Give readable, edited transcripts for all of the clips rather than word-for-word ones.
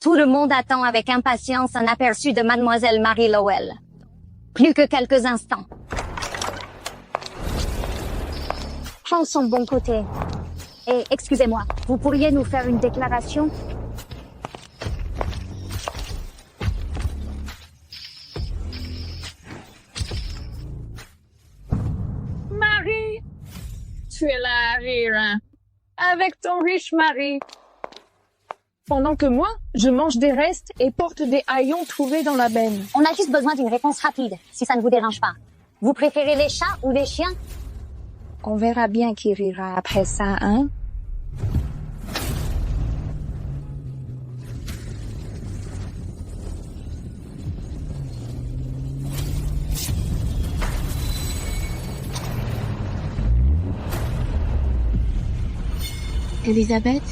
Tout le monde attend avec impatience un aperçu de Mademoiselle Marie Lowell. Plus que quelques instants. Prends son bon côté. Et excusez-moi, vous pourriez nous faire une déclaration? Marie, tu es là à rire, hein? Avec ton riche mari. Pendant que moi, je mange des restes et porte des haillons trouvés dans la benne. On a juste besoin d'une réponse rapide, si ça ne vous dérange pas. Vous préférez les chats ou les chiens? On verra bien qui rira après ça, hein? Elisabeth?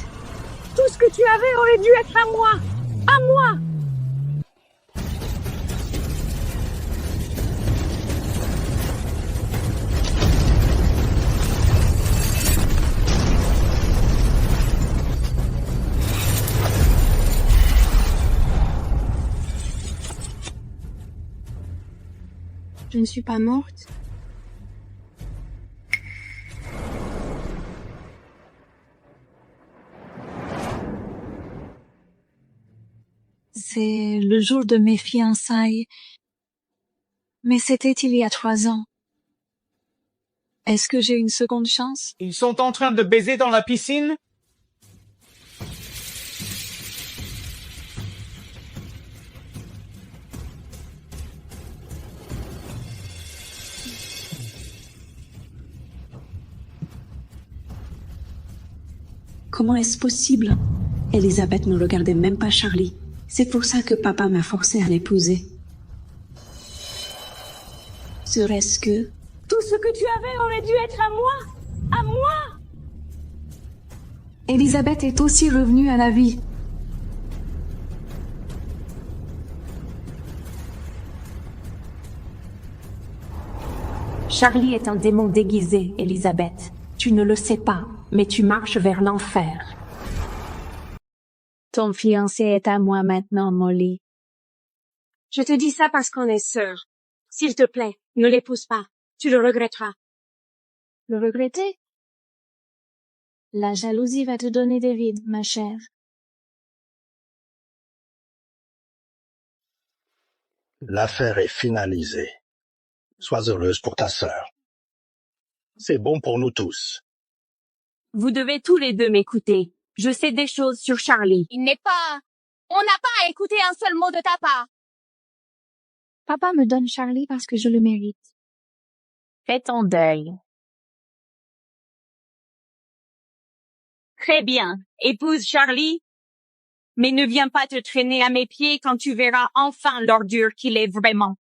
Tout ce que tu avais aurait dû être à moi! À moi! Je ne suis pas morte. C'est le jour de mes fiançailles. Mais c'était il y a 3 ans. Est-ce que j'ai une seconde chance? Ils sont en train de baiser dans la piscine? Comment est-ce possible? Elisabeth ne regardait même pas Charlie. C'est pour ça que papa m'a forcé à l'épouser. Serait-ce que... Tout ce que tu avais aurait dû être à moi! À moi! Elisabeth est aussi revenue à la vie. Charlie est un démon déguisé, Elisabeth. Tu ne le sais pas, mais tu marches vers l'enfer. Ton fiancé est à moi maintenant, Molly. Je te dis ça parce qu'on est sœurs. S'il te plaît, ne l'épouse pas. Tu le regretteras. Le regretter? La jalousie va te donner des rides, ma chère. L'affaire est finalisée. Sois heureuse pour ta sœur. C'est bon pour nous tous. Vous devez tous les deux m'écouter. Je sais des choses sur Charlie. On n'a pas à écouter un seul mot de ta part. Papa me donne Charlie parce que je le mérite. Fais ton deuil. Très bien. Épouse Charlie. Mais ne viens pas te traîner à mes pieds quand tu verras enfin l'ordure qu'il est vraiment.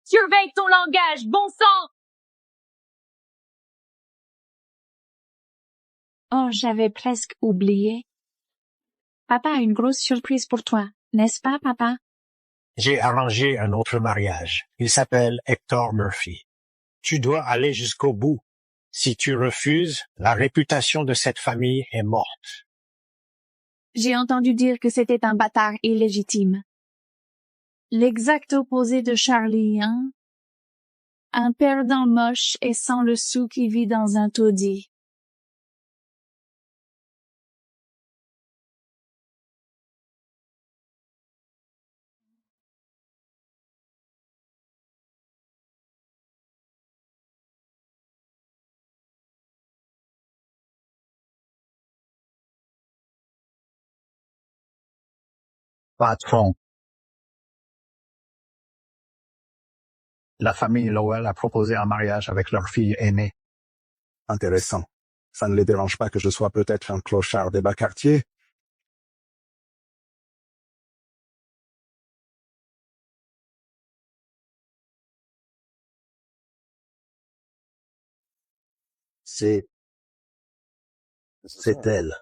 Surveille ton langage, bon sang! Oh, j'avais presque oublié. Papa a une grosse surprise pour toi, n'est-ce pas, papa? J'ai arrangé un autre mariage. Il s'appelle Hector Murphy. Tu dois aller jusqu'au bout. Si tu refuses, la réputation de cette famille est morte. J'ai entendu dire que c'était un bâtard illégitime. L'exact opposé de Charlie, hein? Un perdant moche et sans le sou qui vit dans un taudis. Patron. La famille Lowell a proposé un mariage avec leur fille aînée. Intéressant. Ça ne les dérange pas que je sois peut-être un clochard des bas quartiers? C'est elle.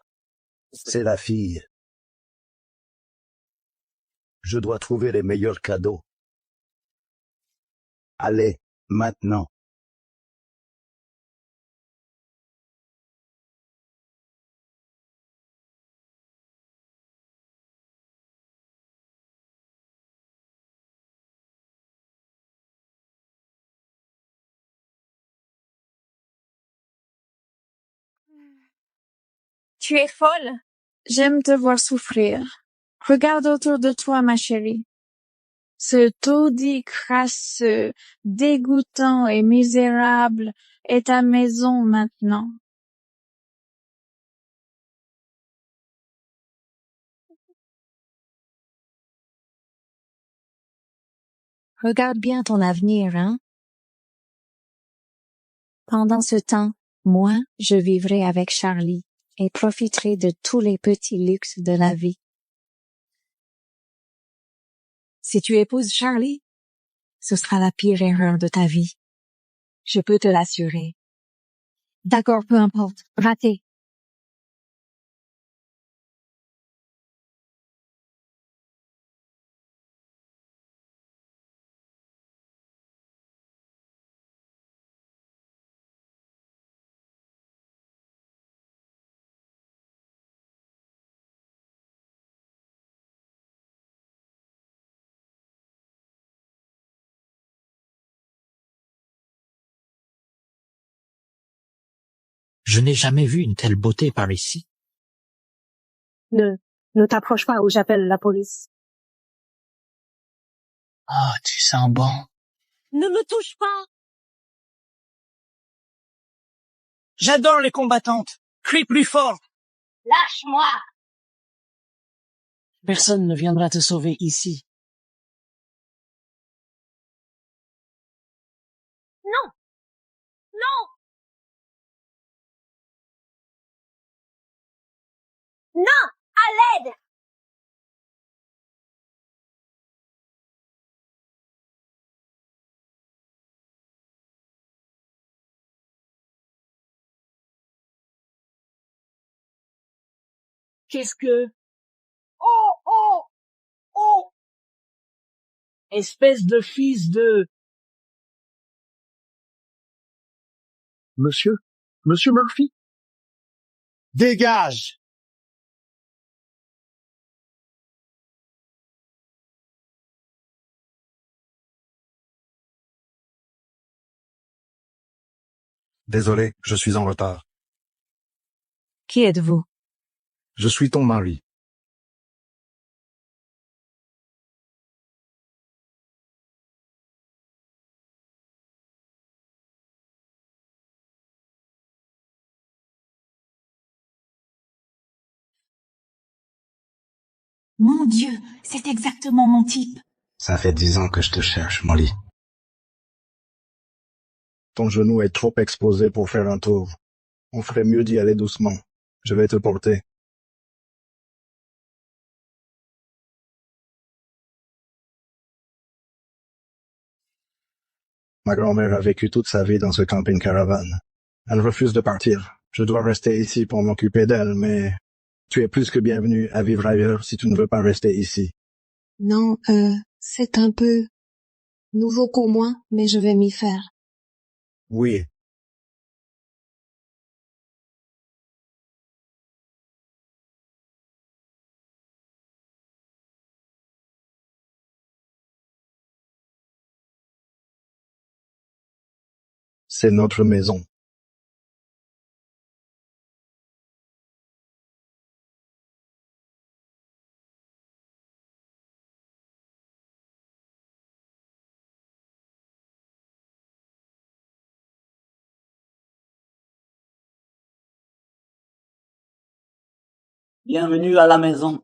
C'est la fille. Je dois trouver les meilleurs cadeaux. Allez, maintenant. Tu es folle. J'aime te voir souffrir. Regarde autour de toi, ma chérie. Ce taudis crasseux, dégoûtant et misérable est ta maison maintenant. Regarde bien ton avenir, hein? Pendant ce temps, moi, je vivrai avec Charlie et profiterai de tous les petits luxes de la vie. Si tu épouses Charlie, ce sera la pire erreur de ta vie. Je peux te l'assurer. D'accord, peu importe. Raté. Je n'ai jamais vu une telle beauté par ici. Ne t'approche pas ou j'appelle la police. Oh, tu sens bon. Ne me touche pas. J'adore les combattantes. Crie plus fort. Lâche-moi. Personne ne viendra te sauver ici. Non. Non. Non. À l'aide. Qu'est-ce que... Oh, oh, oh. Espèce de fils de... Monsieur Murphy? Dégage. Désolé, je suis en retard. Qui êtes-vous? Je suis ton mari. Mon Dieu, c'est exactement mon type. Ça fait 10 ans que je te cherche, Molly. Ton genou est trop exposé pour faire un tour. On ferait mieux d'y aller doucement. Je vais te porter. Ma grand-mère a vécu toute sa vie dans ce camping-caravane. Elle refuse de partir. Je dois rester ici pour m'occuper d'elle, mais tu es plus que bienvenue à vivre ailleurs si tu ne veux pas rester ici. Non, c'est un peu nouveau pour moi, mais je vais m'y faire. Oui. C'est notre maison. Bienvenue à la maison.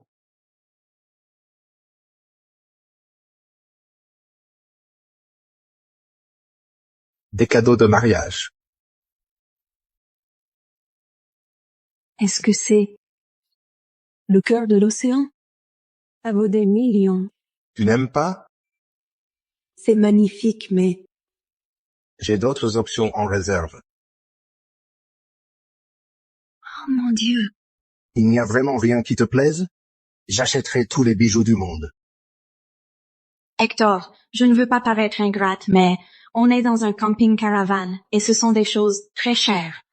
Des cadeaux de mariage. Est-ce que c'est le cœur de l'océan? Ça vaut des millions. Tu n'aimes pas? C'est magnifique, mais J'ai d'autres options en réserve. oh mon Dieu. Il n'y a vraiment rien qui te plaise? J'achèterai tous les bijoux du monde. Hector, je ne veux pas paraître ingrate, mais on est dans un camping-caravane et ce sont des choses très chères.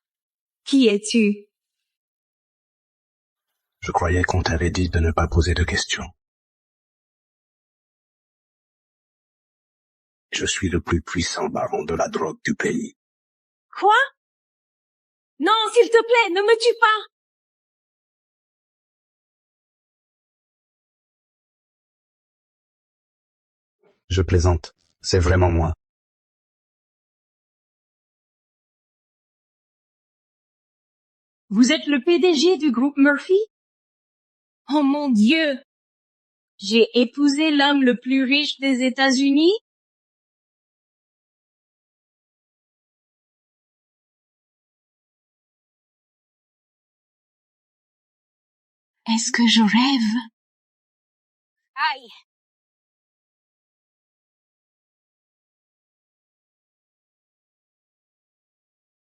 Qui es-tu? Je croyais qu'on t'avait dit de ne pas poser de questions. Je suis le plus puissant baron de la drogue du pays. Quoi? Non, s'il te plaît, ne me tue pas. Je plaisante. C'est vraiment moi. Vous êtes le PDG du groupe Murphy? Oh mon Dieu! J'ai épousé l'homme le plus riche des États-Unis? Est-ce que je rêve? Aïe!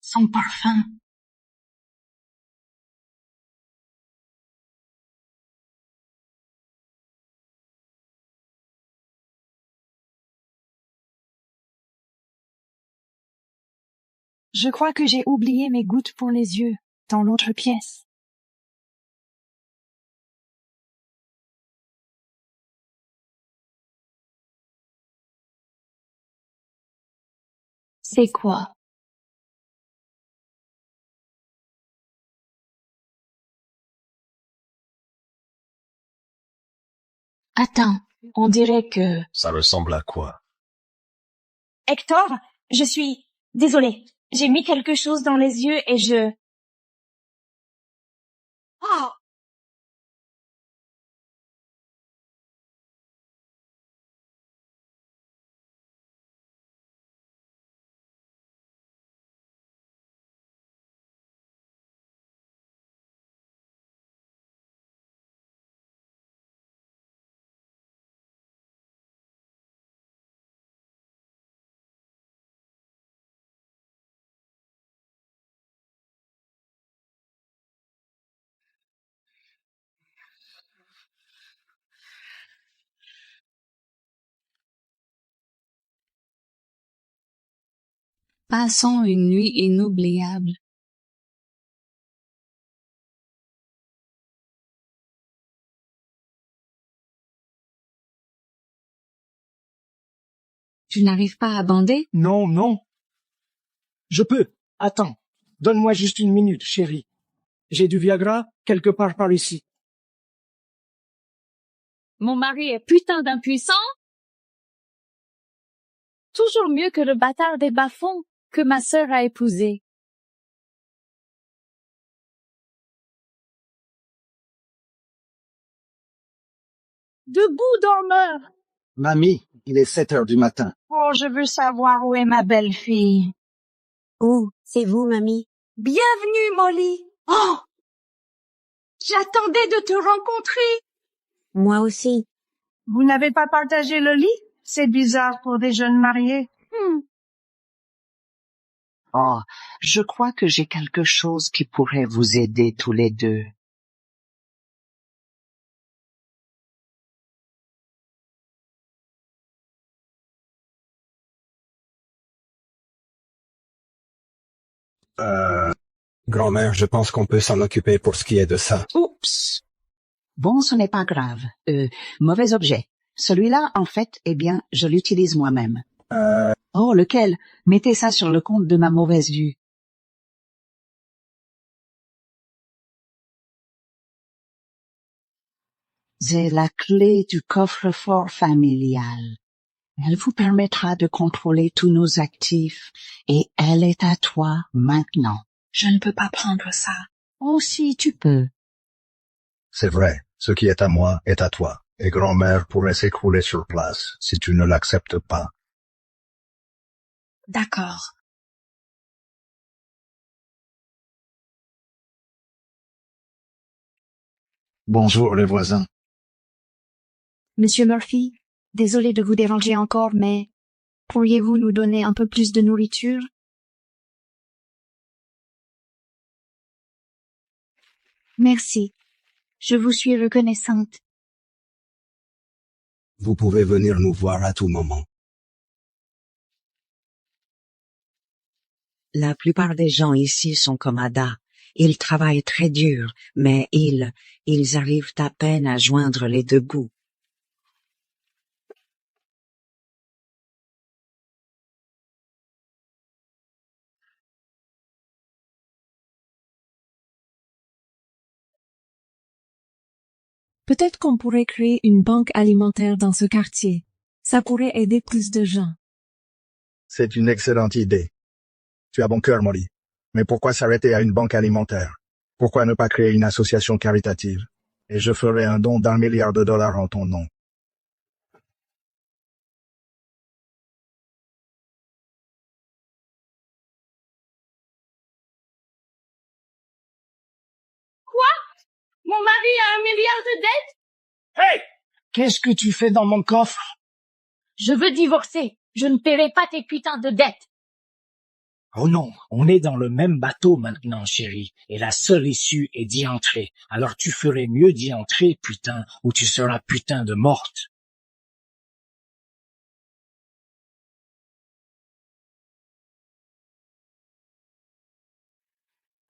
Son parfum. Je crois que j'ai oublié mes gouttes pour les yeux dans l'autre pièce. C'est quoi? Attends, on dirait que... Ça ressemble à quoi? Hector, je suis... Désolée, j'ai mis quelque chose dans les yeux et je... Oh! Passons une nuit inoubliable. Tu n'arrives pas à bander? Non, non. Je peux. Attends. Donne-moi juste une minute, chérie. J'ai du Viagra quelque part par ici. Mon mari est putain d'impuissant. Toujours mieux que le bâtard des bas-fonds que ma sœur a épousé. Debout, dormeur! Mamie, il est 7 heures du matin. Oh, je veux savoir où est ma belle-fille. Oh, c'est vous, mamie. Bienvenue, Molly. Oh! J'attendais de te rencontrer. Moi aussi. Vous n'avez pas partagé le lit? C'est bizarre pour des jeunes mariés. Oh, je crois que j'ai quelque chose qui pourrait vous aider tous les deux. Grand-mère, je pense qu'on peut s'en occuper pour ce qui est de ça. Oups! Bon, ce n'est pas grave. Mauvais objet. Celui-là, en fait, eh bien, je l'utilise moi-même. Oh, lequel? Mettez ça sur le compte de ma mauvaise vue. C'est la clé du coffre-fort familial. Elle vous permettra de contrôler tous nos actifs et elle est à toi maintenant. Je ne peux pas prendre ça. Oh, si, tu peux. C'est vrai, ce qui est à moi est à toi, et grand-mère pourrait s'écrouler sur place si tu ne l'acceptes pas. D'accord. Bonjour les voisins. Monsieur Murphy, désolé de vous déranger encore, mais pourriez-vous nous donner un peu plus de nourriture? Merci. Je vous suis reconnaissante. Vous pouvez venir nous voir à tout moment. La plupart des gens ici sont comme Ada. Ils travaillent très dur, mais ils arrivent à peine à joindre les deux bouts. Peut-être qu'on pourrait créer une banque alimentaire dans ce quartier. Ça pourrait aider plus de gens. C'est une excellente idée. Tu as bon cœur, Molly. Mais pourquoi s'arrêter à une banque alimentaire? Pourquoi ne pas créer une association caritative? Et je ferai un don d'1 milliard de dollars en ton nom. Mon mari a 1 milliard de dettes? Hey! Qu'est-ce que tu fais dans mon coffre? Je veux divorcer. Je ne paierai pas tes putains de dettes. Oh non, on est dans le même bateau maintenant, chérie, et la seule issue est d'y entrer. Alors tu ferais mieux d'y entrer, putain, ou tu seras putain de morte.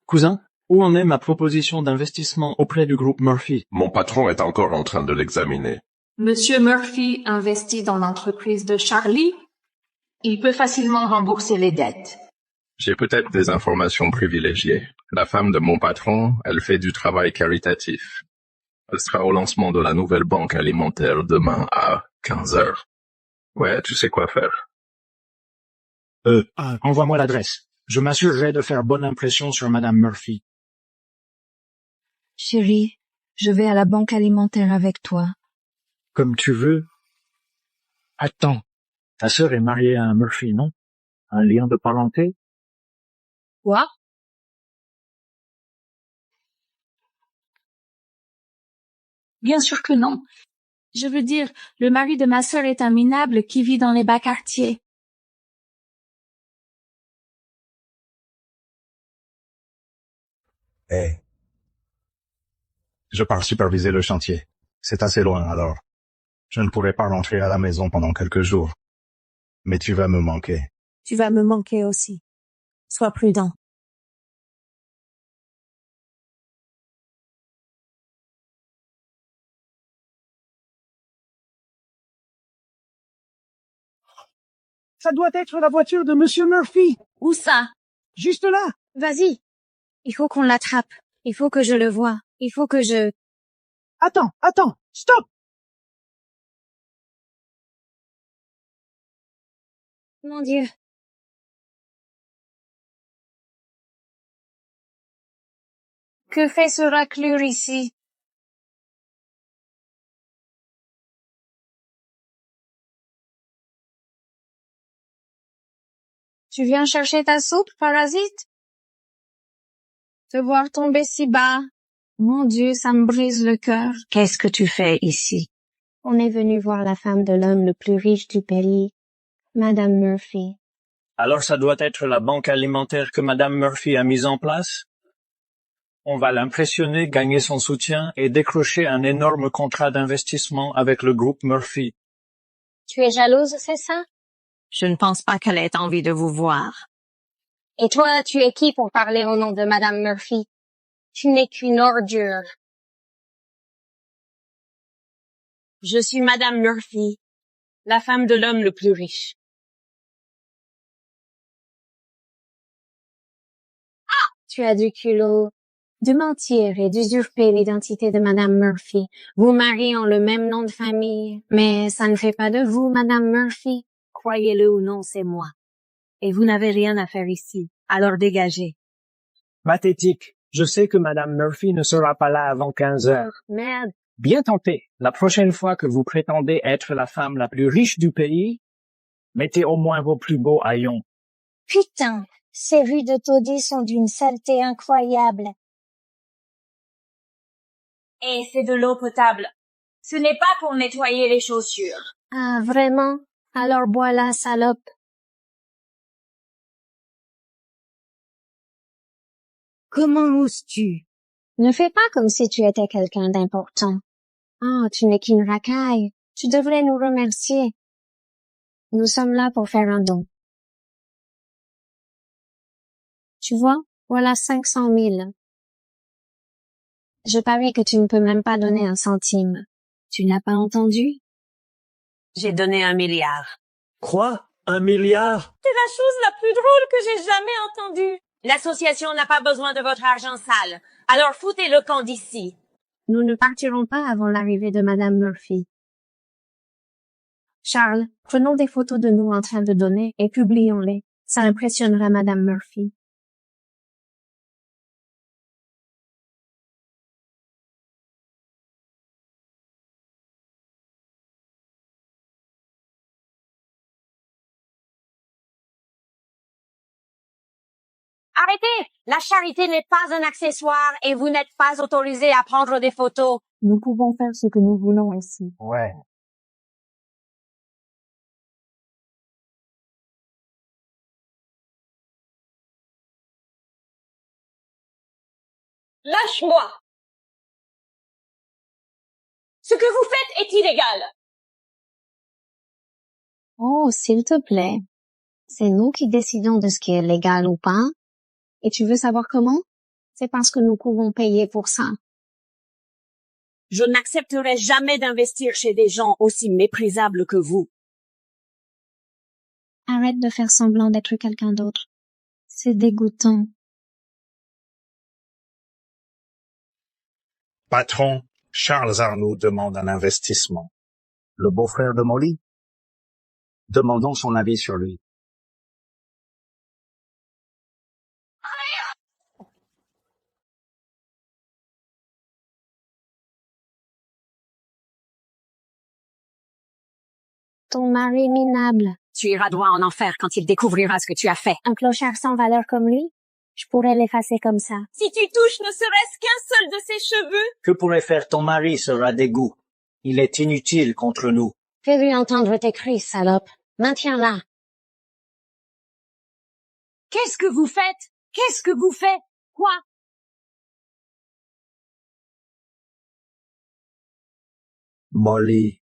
Cousin, où en est ma proposition d'investissement auprès du groupe Murphy? Mon patron est encore en train de l'examiner. Monsieur Murphy investit dans l'entreprise de Charlie. Il peut facilement rembourser les dettes. J'ai peut-être des informations privilégiées. La femme de mon patron, elle fait du travail caritatif. Elle sera au lancement de la nouvelle banque alimentaire demain à 15 heures. Ouais, tu sais quoi faire. Envoie-moi l'adresse. Je m'assurerai de faire bonne impression sur Madame Murphy. Chérie, je vais à la banque alimentaire avec toi. Comme tu veux. Attends, ta sœur est mariée à un Murphy, non? Un lien de parenté? Quoi? Bien sûr que non. Je veux dire, le mari de ma sœur est un minable qui vit dans les bas quartiers. Hey. Je pars superviser le chantier. C'est assez loin, alors. Je ne pourrai pas rentrer à la maison pendant quelques jours. Mais tu vas me manquer. Tu vas me manquer aussi. Sois prudent. Ça doit être la voiture de Monsieur Murphy. Où ça? Juste là. Vas-y. Il faut qu'on l'attrape. Il faut que je le voie. Il faut que je... Attends, stop! Mon Dieu. Que fait ce raclure ici? Tu viens chercher ta soupe, parasite? Te voir tomber si bas. Mon Dieu, ça me brise le cœur. Qu'est-ce que tu fais ici? On est venu voir la femme de l'homme le plus riche du pays, Madame Murphy. Alors ça doit être la banque alimentaire que Madame Murphy a mise en place? On va l'impressionner, gagner son soutien et décrocher un énorme contrat d'investissement avec le groupe Murphy. Tu es jalouse, c'est ça? Je ne pense pas qu'elle ait envie de vous voir. Et toi, tu es qui pour parler au nom de Madame Murphy? Tu n'es qu'une ordure. Je suis Madame Murphy, la femme de l'homme le plus riche. Tu as du culot de mentir et d'usurper l'identité de Madame Murphy. Vos maris ont le même nom de famille, mais ça ne fait pas de vous, Madame Murphy. Croyez-le ou non, c'est moi. Et vous n'avez rien à faire ici. Alors dégagez. Pathétique. Je sais que Madame Murphy ne sera pas là avant 15 heures. Merde. Bien tenté. La prochaine fois que vous prétendez être la femme la plus riche du pays, mettez au moins vos plus beaux haillons. Putain, ces rues de taudis sont d'une saleté incroyable. Et c'est de l'eau potable. Ce n'est pas pour nettoyer les chaussures. Ah, vraiment? Alors bois la salope. Comment oses-tu? Ne fais pas comme si tu étais quelqu'un d'important. Oh, tu n'es qu'une racaille. Tu devrais nous remercier. Nous sommes là pour faire un don. Tu vois, voilà 500 000. Je parie que tu ne peux même pas donner un centime. Tu n'as pas entendu? J'ai donné 1 milliard. Quoi? 1 milliard? C'est la chose la plus drôle que j'ai jamais entendue. L'association n'a pas besoin de votre argent sale. Alors foutez le camp d'ici. Nous ne partirons pas avant l'arrivée de Madame Murphy. Charles, prenons des photos de nous en train de donner et publions-les. Ça impressionnera Madame Murphy. Arrêtez! La charité n'est pas un accessoire et vous n'êtes pas autorisé à prendre des photos. Nous pouvons faire ce que nous voulons ici. Ouais. Lâche-moi! Ce que vous faites est illégal. Oh, s'il te plaît. C'est nous qui décidons de ce qui est légal ou pas. Et tu veux savoir comment? C'est parce que nous pouvons payer pour ça. Je n'accepterai jamais d'investir chez des gens aussi méprisables que vous. Arrête de faire semblant d'être quelqu'un d'autre. C'est dégoûtant. Patron, Charles Arnaud demande un investissement. Le beau-frère de Molly? Demandons son avis sur lui. Ton mari minable. Tu iras droit en enfer quand il découvrira ce que tu as fait. Un clochard sans valeur comme lui? Je pourrais l'effacer comme ça. Si tu touches ne serait-ce qu'un seul de ses cheveux. Que pourrait faire ton mari sera dégoût. Il est inutile contre nous. Fais-lui entendre tes cris, salope. Maintiens-la. Qu'est-ce que vous faites? Qu'est-ce que vous faites? Quoi? Molly.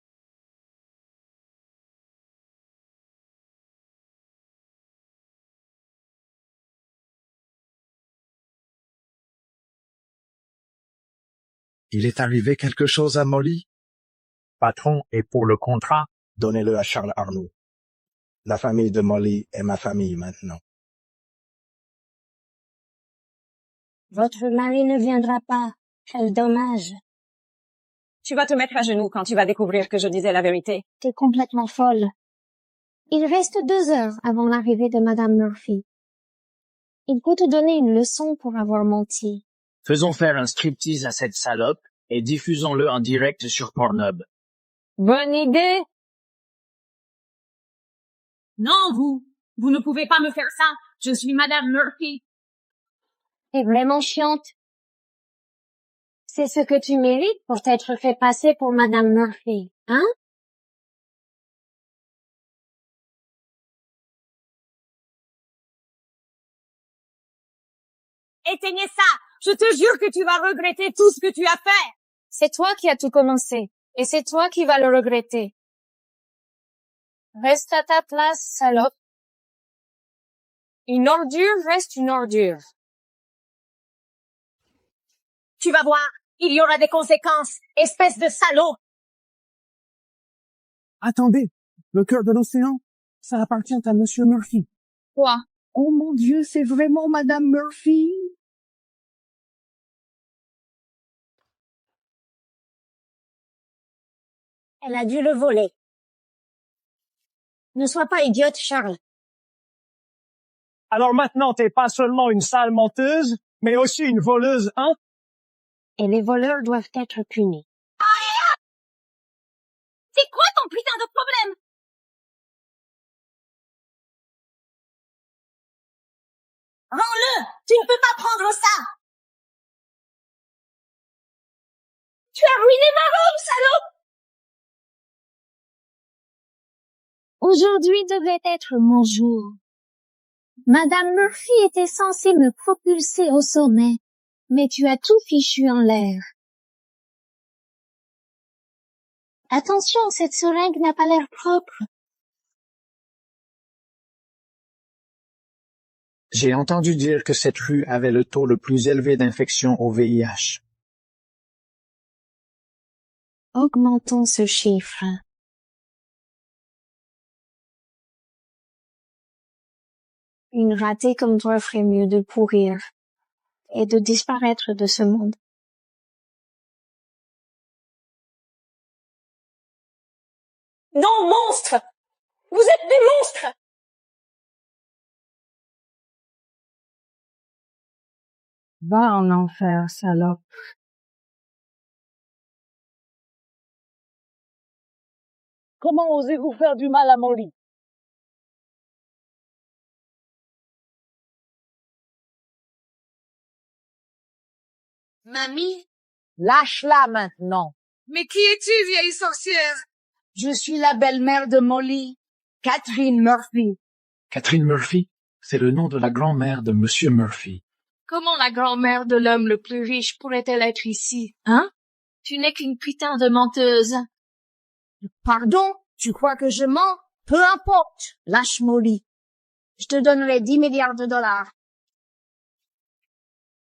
Il est arrivé quelque chose à Molly? Patron, et pour le contrat? Donnez-le à Charles Arnaud. La famille de Molly est ma famille maintenant. Votre mari ne viendra pas. Quel dommage. Tu vas te mettre à genoux quand tu vas découvrir que je disais la vérité. T'es complètement folle. Il reste 2 heures avant l'arrivée de Madame Murphy. Il peut te donner une leçon pour avoir menti. Faisons faire un striptease à cette salope et diffusons-le en direct sur Pornhub. Bonne idée. Non, vous ne pouvez pas me faire ça. Je suis Madame Murphy. T'es vraiment chiante. C'est ce que tu mérites pour t'être fait passer pour Madame Murphy, hein? Éteignez ça! Je te jure que tu vas regretter tout ce que tu as fait! C'est toi qui as tout commencé, et c'est toi qui vas le regretter. Reste à ta place, salope. Une ordure reste une ordure. Tu vas voir, il y aura des conséquences, espèce de salaud! Attendez, le cœur de l'océan, ça appartient à Monsieur Murphy. Quoi? Oh mon Dieu, c'est vraiment Madame Murphy? Elle a dû le voler. Ne sois pas idiote, Charles. Alors maintenant, t'es pas seulement une sale menteuse, mais aussi une voleuse, hein? Et les voleurs doivent être punis. C'est quoi ton putain de problème? Rends-le! Tu ne peux pas prendre ça! Tu as ruiné ma robe, salope! Aujourd'hui devait être mon jour. Madame Murphy était censée me propulser au sommet, mais tu as tout fichu en l'air. Attention, cette seringue n'a pas l'air propre. J'ai entendu dire que cette rue avait le taux le plus élevé d'infection au VIH. Augmentons ce chiffre. Une ratée comme toi ferait mieux de pourrir et de disparaître de ce monde. Non, monstres! Vous êtes des monstres! Va en enfer, salope. Comment osez-vous faire du mal à Molly? Mamie? Lâche-la maintenant. Mais qui es-tu, vieille sorcière? Je suis la belle-mère de Molly, Catherine Murphy. Catherine Murphy, c'est le nom de la grand-mère de Monsieur Murphy. Comment la grand-mère de l'homme le plus riche pourrait-elle être ici, hein? Tu n'es qu'une putain de menteuse. Pardon? Tu crois que je mens? Peu importe. Lâche Molly. Je te donnerai 10 milliards de dollars.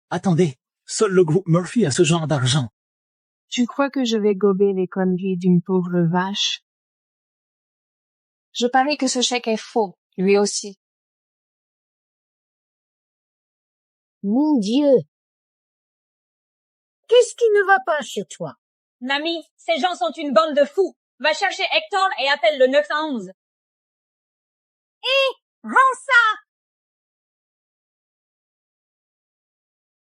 Attendez, seul le groupe Murphy a ce genre d'argent. Tu crois que je vais gober les conneries d'une pauvre vache? Je parie que ce chèque est faux, lui aussi. Mon Dieu! Qu'est-ce qui ne va pas chez toi? Mamie, ces gens sont une bande de fous. Va chercher Hector et appelle le 911. Hé! Rends ça!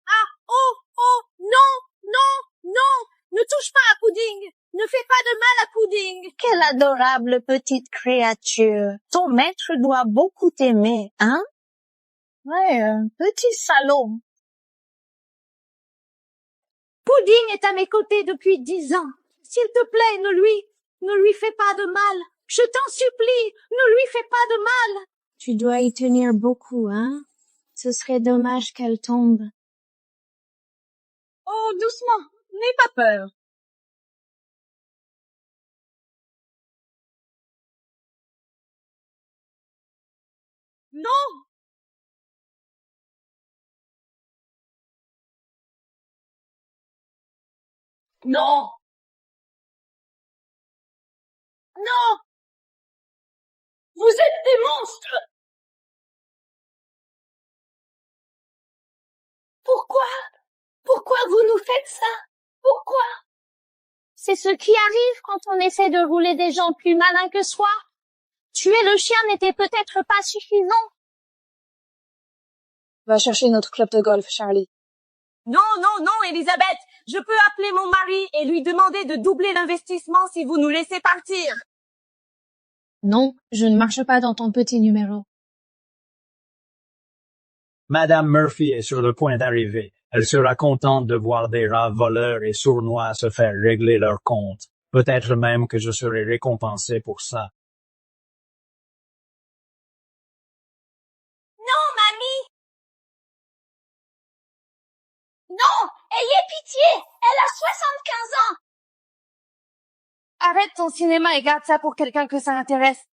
Ah! Oh! Oh! Non! Non! Non! Ne touche pas à Pudding! Ne fais pas de mal à Pudding! Quelle adorable petite créature. Ton maître doit beaucoup t'aimer, hein? Ouais, petit salaud. Pudding est à mes côtés depuis 10 ans. S'il te plaît, ne lui fais pas de mal. Je t'en supplie, ne lui fais pas de mal. Tu dois y tenir beaucoup, hein? Ce serait dommage qu'elle tombe. Oh, doucement. N'aie pas peur. Non! Non! Non! Vous êtes des monstres! Pourquoi? Pourquoi vous nous faites ça? Pourquoi? C'est ce qui arrive quand on essaie de rouler des gens plus malins que soi. Tuer le chien n'était peut-être pas suffisant. Va chercher notre club de golf, Charlie. Non, non, non, Elisabeth! Je peux appeler mon mari et lui demander de doubler l'investissement si vous nous laissez partir. Non, je ne marche pas dans ton petit numéro. Madame Murphy est sur le point d'arriver. Elle sera contente de voir des rats voleurs et sournois se faire régler leur compte. Peut-être même que je serai récompensé pour ça. Non, mamie! Non! Ayez pitié! Elle a 75 ans! Arrête ton cinéma et garde ça pour quelqu'un que ça intéresse.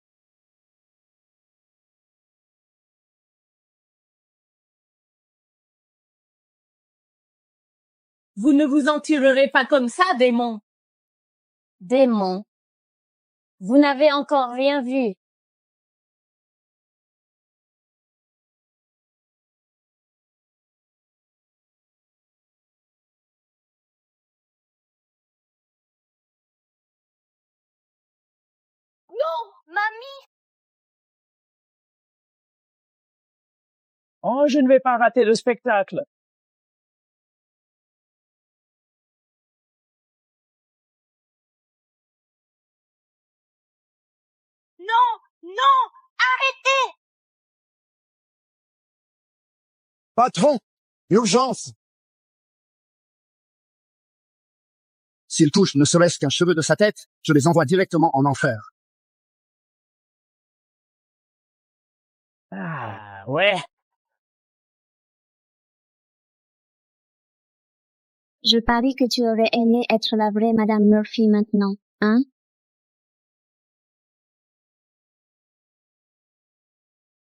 Vous ne vous en tirerez pas comme ça, démon. Démon. Vous n'avez encore rien vu. Non, mamie! Oh, je ne vais pas rater le spectacle. Non! Non! Arrêtez! Patron! Urgence! S'il touche ne serait-ce qu'un cheveu de sa tête, je les envoie directement en enfer. Ah, ouais. Je parie que tu aurais aimé être la vraie Madame Murphy maintenant, hein?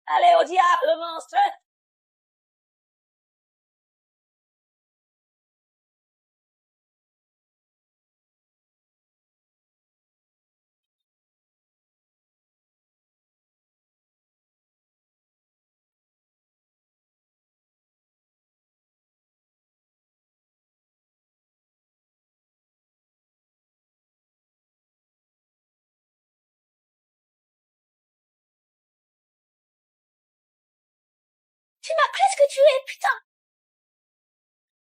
Allez au diable, monstre! Tu m'as presque tué, putain!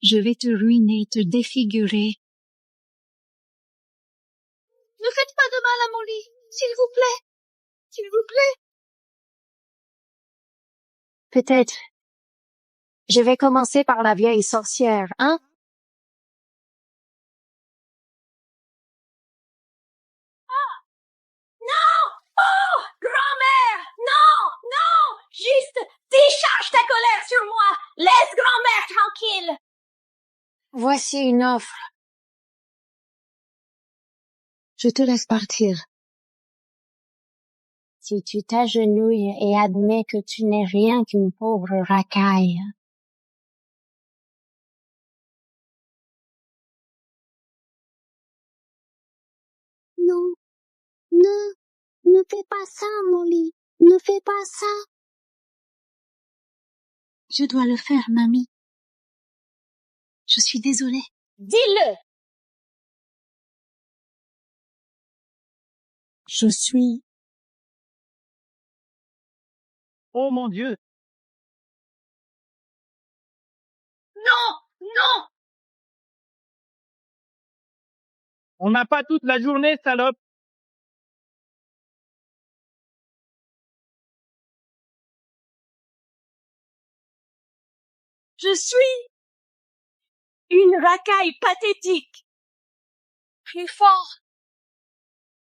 Je vais te ruiner, te défigurer. Ne faites pas de mal à Molly, s'il vous plaît. S'il vous plaît. Peut-être. Je vais commencer par la vieille sorcière, hein? Non! Oh! Grand-mère! Non! Non! Juste décharge ta colère sur moi! Laisse grand-mère tranquille! Voici une offre. Je te laisse partir. Si tu t'agenouilles et admets que tu n'es rien qu'une pauvre racaille. Non. Ne fais pas ça, Molly. Ne fais pas ça. Je dois le faire, mamie. Je suis désolée. Dis-le! Je suis... Oh mon Dieu! Non! Non! On n'a pas toute la journée, salope! Je suis une racaille pathétique. Plus fort.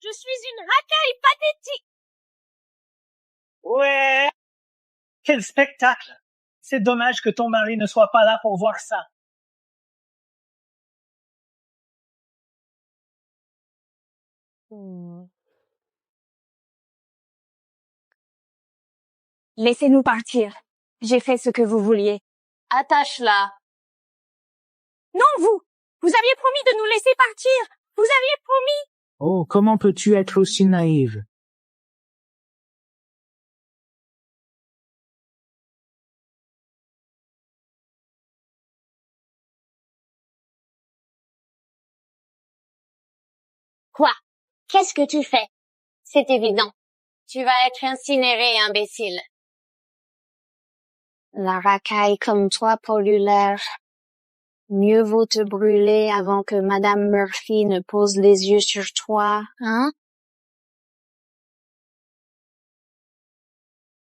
Je suis une racaille pathétique. Ouais! Quel spectacle! C'est dommage que ton mari ne soit pas là pour voir ça. Laissez-nous partir. J'ai fait ce que vous vouliez. Attache-la. Non, vous! Vous aviez promis de nous laisser partir! Vous aviez promis! Oh, comment peux-tu être aussi naïve? Quoi? Qu'est-ce que tu fais? C'est évident. Tu vas être incinéré, imbécile. La racaille comme toi pollue l'air. Mieux vaut te brûler avant que Madame Murphy ne pose les yeux sur toi, hein?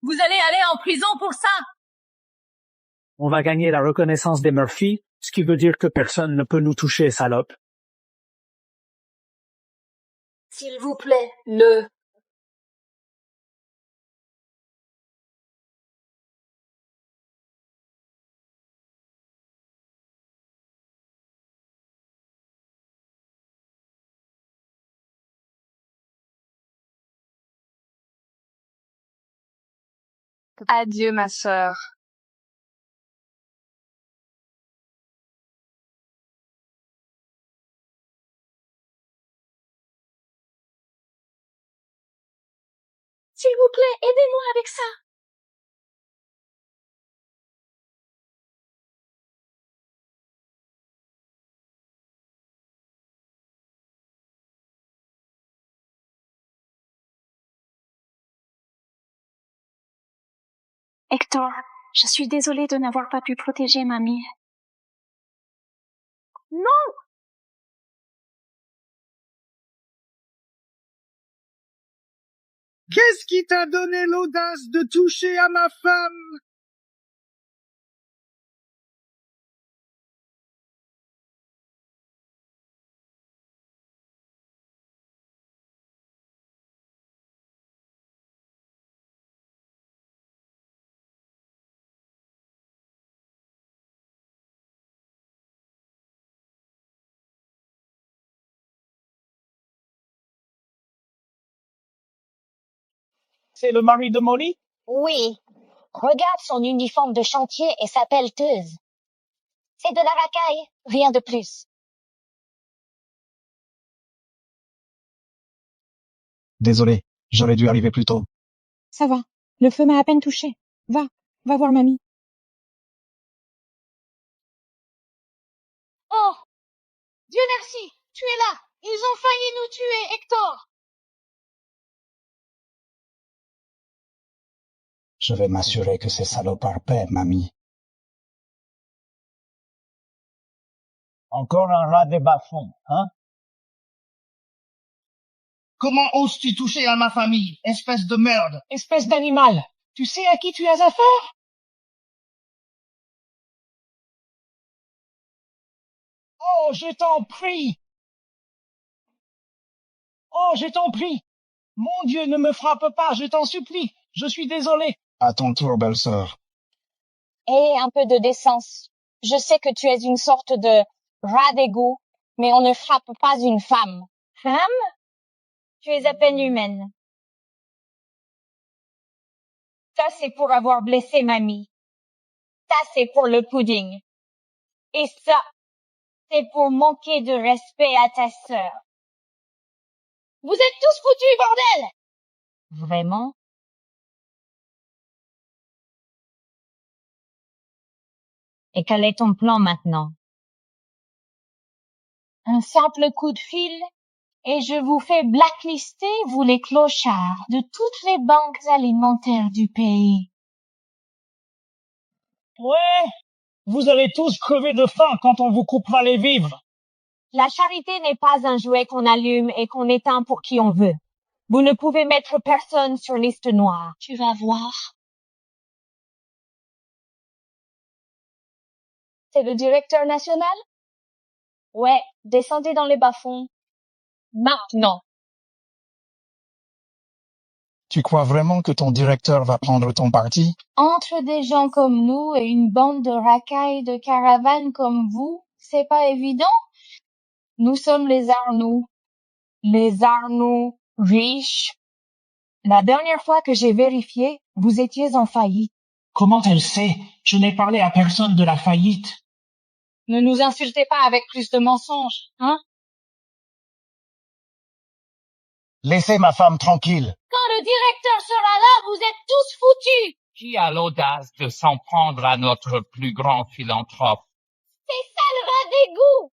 Vous allez aller en prison pour ça! On va gagner la reconnaissance des Murphy, ce qui veut dire que personne ne peut nous toucher, salope. S'il vous plaît, le... Adieu, ma sœur. S'il vous plaît, aidez-moi avec ça. Hector, je suis désolée de n'avoir pas pu protéger mamie. Non! Qu'est-ce qui t'a donné l'audace de toucher à ma femme? C'est le mari de Molly? Oui. Regarde son uniforme de chantier et sa pelleteuse. C'est de la racaille, rien de plus. Désolé, j'aurais dû arriver plus tôt. Ça va. Le feu m'a à peine touché. Va voir mamie. Oh! Dieu merci! Tu es là! Ils ont failli nous tuer, Hector! Je vais m'assurer que ces salopards paient, mamie. Encore un rat des bas-fonds, hein? Comment oses-tu toucher à ma famille, espèce de merde? Espèce d'animal! Tu sais à qui tu as affaire? Oh, je t'en prie! Oh, je t'en prie! Mon Dieu, ne me frappe pas, je t'en supplie! Je suis désolé! À ton tour, belle-sœur. Aie un peu de décence. Je sais que tu es une sorte de rat d'égout, mais on ne frappe pas une femme. Femme? Tu es à peine humaine. Ça, c'est pour avoir blessé mamie. Ça, c'est pour le pudding. Et ça, c'est pour manquer de respect à ta sœur. Vous êtes tous foutus, bordel! Vraiment? Et quel est ton plan maintenant? Un simple coup de fil et je vous fais blacklister, vous les clochards, de toutes les banques alimentaires du pays. Ouais, vous allez tous crever de faim quand on vous coupera les vivres. La charité n'est pas un jouet qu'on allume et qu'on éteint pour qui on veut. Vous ne pouvez mettre personne sur liste noire. Tu vas voir. C'est le directeur national? Ouais, descendez dans les bas-fonds. Maintenant. Tu crois vraiment que ton directeur va prendre ton parti? Entre des gens comme nous et une bande de racailles de caravanes comme vous, c'est pas évident. Nous sommes les Arnoux. Les Arnoux riches. La dernière fois que j'ai vérifié, vous étiez en faillite. Comment elle sait? Je n'ai parlé à personne de la faillite. Ne nous insultez pas avec plus de mensonges, hein? Laissez ma femme tranquille. Quand le directeur sera là, vous êtes tous foutus. Qui a l'audace de s'en prendre à notre plus grand philanthrope? C'est ça le rat d'égout.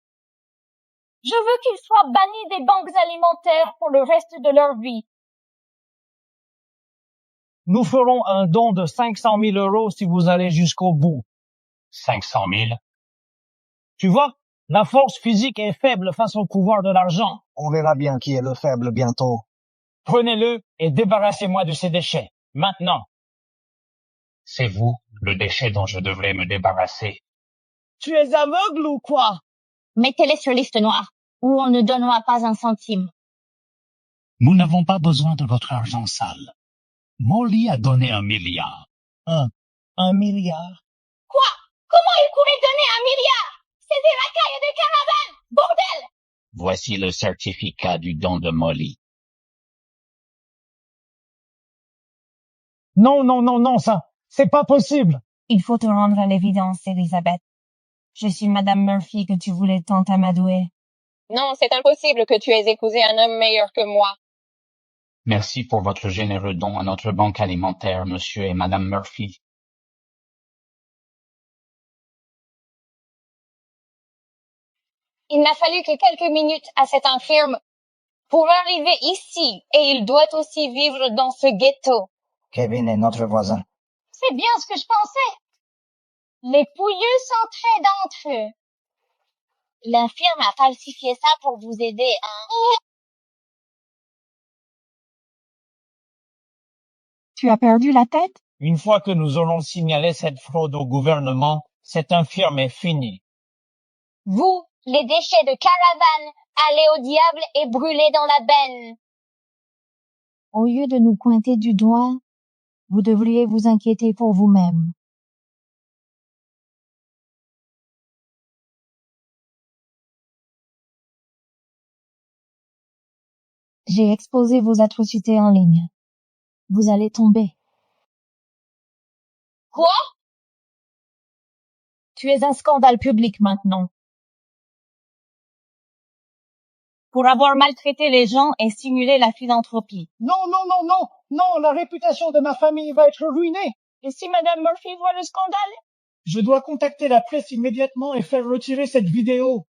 Je veux qu'ils soient bannis des banques alimentaires pour le reste de leur vie. Nous ferons un don de 500 000 € si vous allez jusqu'au bout. 500 000? Tu vois, la force physique est faible face au pouvoir de l'argent. On verra bien qui est le faible bientôt. Prenez-le et débarrassez-moi de ces déchets. Maintenant. C'est vous, le déchet dont je devrais me débarrasser. Tu es aveugle ou quoi? Mettez-les sur liste noire, ou on ne donnera pas un centime. Nous n'avons pas besoin de votre argent sale. Molly a donné 1 milliard. Un milliard? Quoi? Comment il pourrait donner 1 milliard? C'est des racailles et des caravanes! Bordel! Voici le certificat du don de Molly. Non, ça, c'est pas possible. Il faut te rendre à l'évidence, Elisabeth. Je suis Madame Murphy que tu voulais tant amadouer. Non, c'est impossible que tu aies épousé un homme meilleur que moi. Merci pour votre généreux don à notre banque alimentaire, monsieur et madame Murphy. Il n'a fallu que quelques minutes à cet infirme pour arriver ici, et il doit aussi vivre dans ce ghetto. Kevin est notre voisin. C'est bien ce que je pensais. Les pouilleux s'entraident entre eux. L'infirme a falsifié ça pour vous aider, hein? Tu as perdu la tête? Une fois que nous aurons signalé cette fraude au gouvernement, cette infirme est finie. Vous, les déchets de caravane, allez au diable et brûlez dans la benne. Au lieu de nous pointer du doigt, vous devriez vous inquiéter pour vous-même. J'ai exposé vos atrocités en ligne. Vous allez tomber. Quoi? Tu es un scandale public maintenant. Pour avoir maltraité les gens et stimulé la philanthropie. Non, la réputation de ma famille va être ruinée. Et si Madame Murphy voit le scandale? Je dois contacter la presse immédiatement et faire retirer cette vidéo.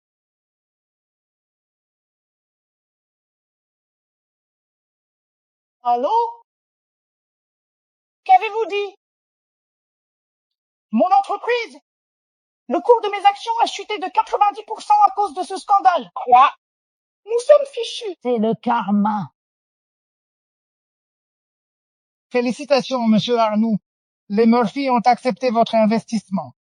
Allô? Qu'avez-vous dit? Mon entreprise! Le cours de mes actions a chuté de 90% à cause de ce scandale. Quoi? Nous sommes fichus. C'est le karma. Félicitations, monsieur Arnoux. Les Murphy ont accepté votre investissement.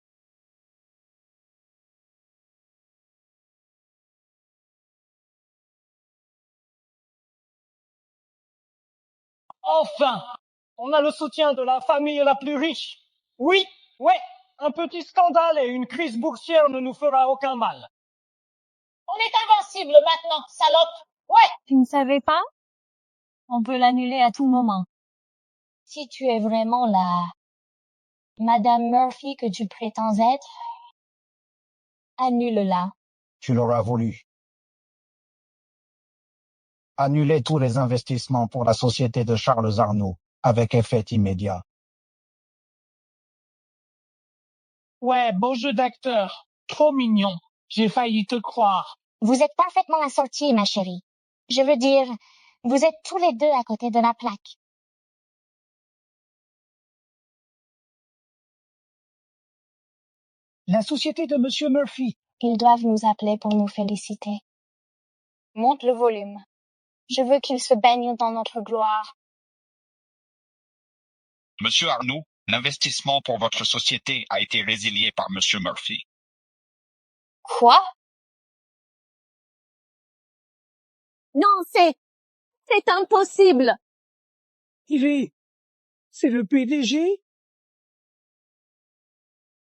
Enfin! On a le soutien de la famille la plus riche. Oui, ouais, un petit scandale et une crise boursière ne nous fera aucun mal. On est invincible maintenant, salope. Ouais. Tu ne savais pas? On peut l'annuler à tout moment. Si tu es vraiment la Madame Murphy que tu prétends être, annule-la. Tu l'auras voulu. Annuler tous les investissements pour la société de Charles Arnoux, avec effet immédiat. Ouais, beau jeu d'acteur. Trop mignon. J'ai failli te croire. Vous êtes parfaitement assortis, ma chérie. Je veux dire, vous êtes tous les deux à côté de la plaque. La société de Monsieur Murphy. Ils doivent nous appeler pour nous féliciter. Monte le volume. Je veux qu'ils se baignent dans notre gloire. Monsieur Arnoux, l'investissement pour votre société a été résilié par Monsieur Murphy. Quoi? Non, c'est impossible. C'est le PDG?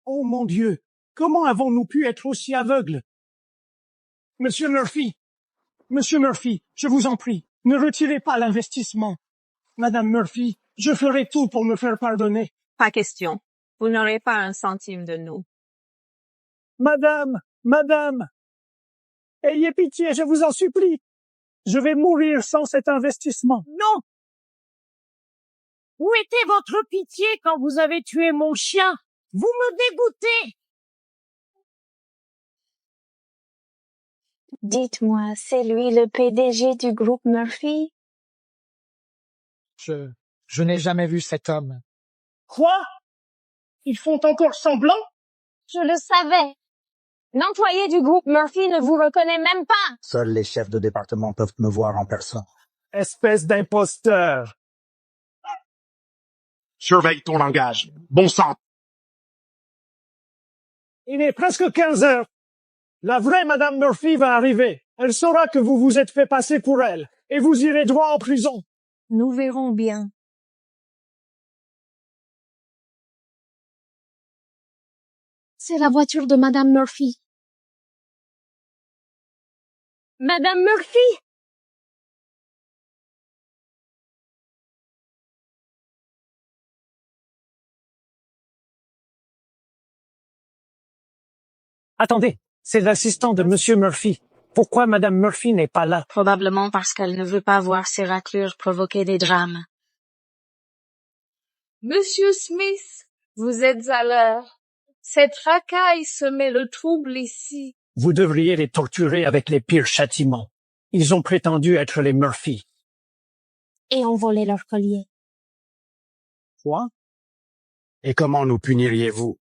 Oh mon Dieu, comment avons-nous pu être aussi aveugles? Monsieur Murphy, je vous en prie, ne retirez pas l'investissement. Madame Murphy, je ferai tout pour me faire pardonner. Pas question. Vous n'aurez pas un centime de nous. Madame, ayez pitié, je vous en supplie. Je vais mourir sans cet investissement. Non! Où était votre pitié quand vous avez tué mon chien? Vous me dégoûtez! Dites-moi, c'est lui le PDG du groupe Murphy? Je n'ai jamais vu cet homme. Quoi? Ils font encore semblant? Je le savais. L'employé du groupe Murphy ne vous reconnaît même pas. Seuls les chefs de département peuvent me voir en personne. Espèce d'imposteur. Surveille ton langage. Bon sang. Il est presque 15 heures. La vraie Madame Murphy va arriver. Elle saura que vous vous êtes fait passer pour elle, et vous irez droit en prison. Nous verrons bien. C'est la voiture de Madame Murphy. Madame Murphy! Attendez, c'est l'assistant de Monsieur Murphy. Pourquoi Madame Murphy n'est pas là? Probablement parce qu'elle ne veut pas voir ses raclures provoquer des drames. Monsieur Smith, vous êtes à l'heure. Cette racaille semait le trouble ici. Vous devriez les torturer avec les pires châtiments. Ils ont prétendu être les Murphy. Et ont volé leur collier. Quoi? Et comment nous puniriez-vous?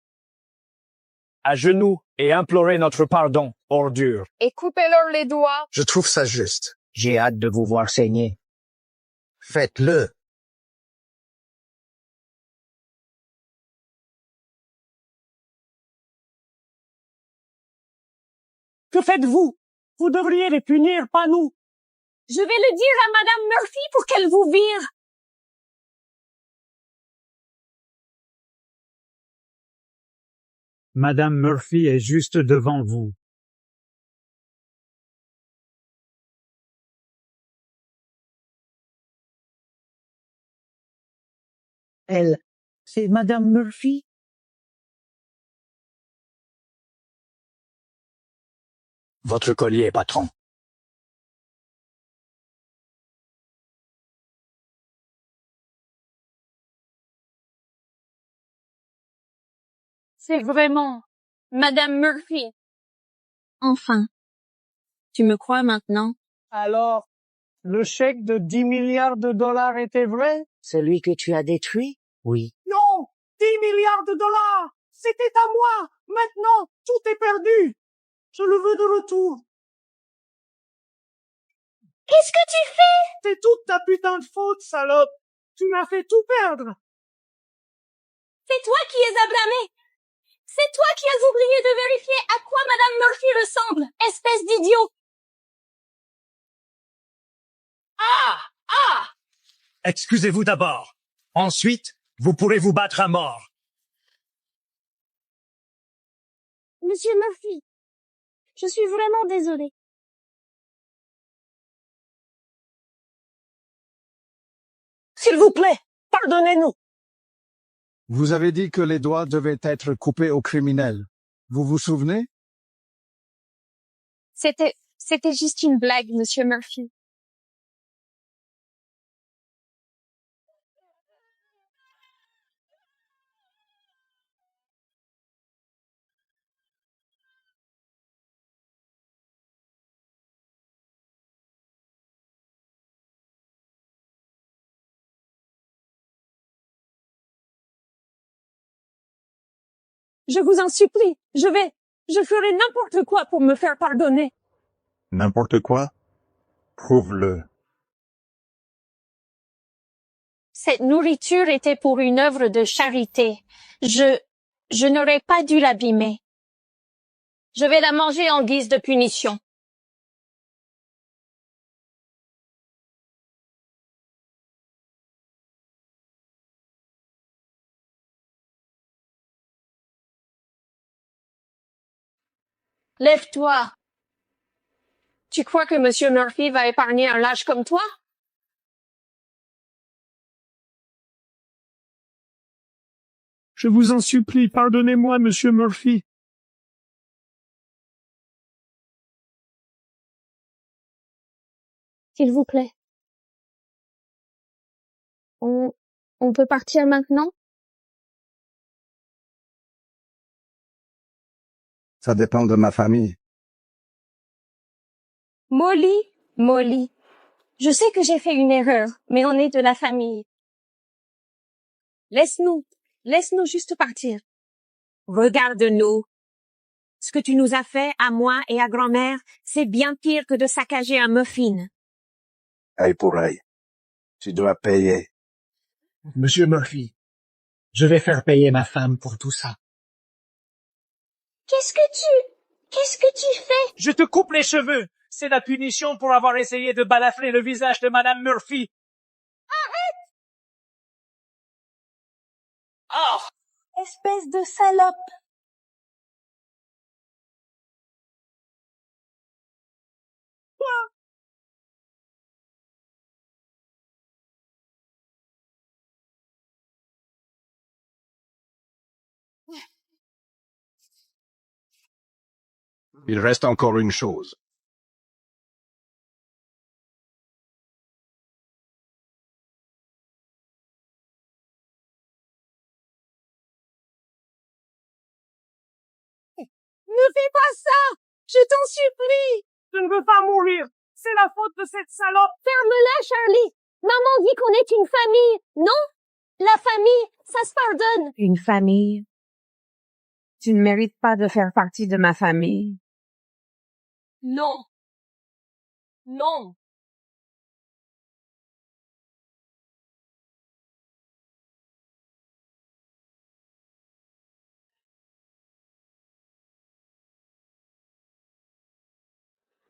À genoux et implorez notre pardon, ordure. Et coupez-leur les doigts. Je trouve ça juste. J'ai hâte de vous voir saigner. Faites-le. Que faites-vous? Vous devriez les punir, pas nous. Je vais le dire à Madame Murphy pour qu'elle vous vire. Madame Murphy est juste devant vous. Elle, c'est Madame Murphy? Votre collier, patron. C'est vraiment Madame Murphy. Enfin. Tu me crois maintenant? Alors, le chèque de 10 milliards de dollars était vrai? Celui que tu as détruit? Oui. Non! 10 milliards de dollars! C'était à moi. Maintenant, tout est perdu. Je le veux de retour. Qu'est-ce que tu fais? C'est toute ta putain de faute, salope. Tu m'as fait tout perdre. C'est toi qui es à blâmer. C'est toi qui as oublié de vérifier à quoi Madame Murphy ressemble, espèce d'idiot. Excusez-vous d'abord. Ensuite, vous pourrez vous battre à mort. Monsieur Murphy, je suis vraiment désolée. S'il vous plaît, pardonnez-nous. Vous avez dit que les doigts devaient être coupés aux criminels. Vous vous souvenez? C'était juste une blague, Monsieur Murphy. Je vous en supplie, je ferai n'importe quoi pour me faire pardonner. N'importe quoi? Prouve-le. Cette nourriture était pour une œuvre de charité. Je n'aurais pas dû l'abîmer. Je vais la manger en guise de punition. Lève-toi. Tu crois que Monsieur Murphy va épargner un lâche comme toi? Je vous en supplie, pardonnez-moi, Monsieur Murphy. S'il vous plaît. On peut partir maintenant? Ça dépend de ma famille. Molly, je sais que j'ai fait une erreur, mais on est de la famille. Laisse-nous juste partir. Regarde-nous. Ce que tu nous as fait, à moi et à grand-mère, c'est bien pire que de saccager un muffin. Œil pour œil. Tu dois payer. Monsieur Murphy, je vais faire payer ma femme pour tout ça. Qu'est-ce que tu fais? Je te coupe les cheveux. C'est la punition pour avoir essayé de balafrer le visage de Madame Murphy. Arrête! Oh! Espèce de salope! Il reste encore une chose. Ne fais pas ça! Je t'en supplie! Je ne veux pas mourir. C'est la faute de cette salope. Ferme-la, Charlie! Maman dit qu'on est une famille, non? La famille, ça se pardonne. Une famille? Tu ne mérites pas de faire partie de ma famille. Non. Non.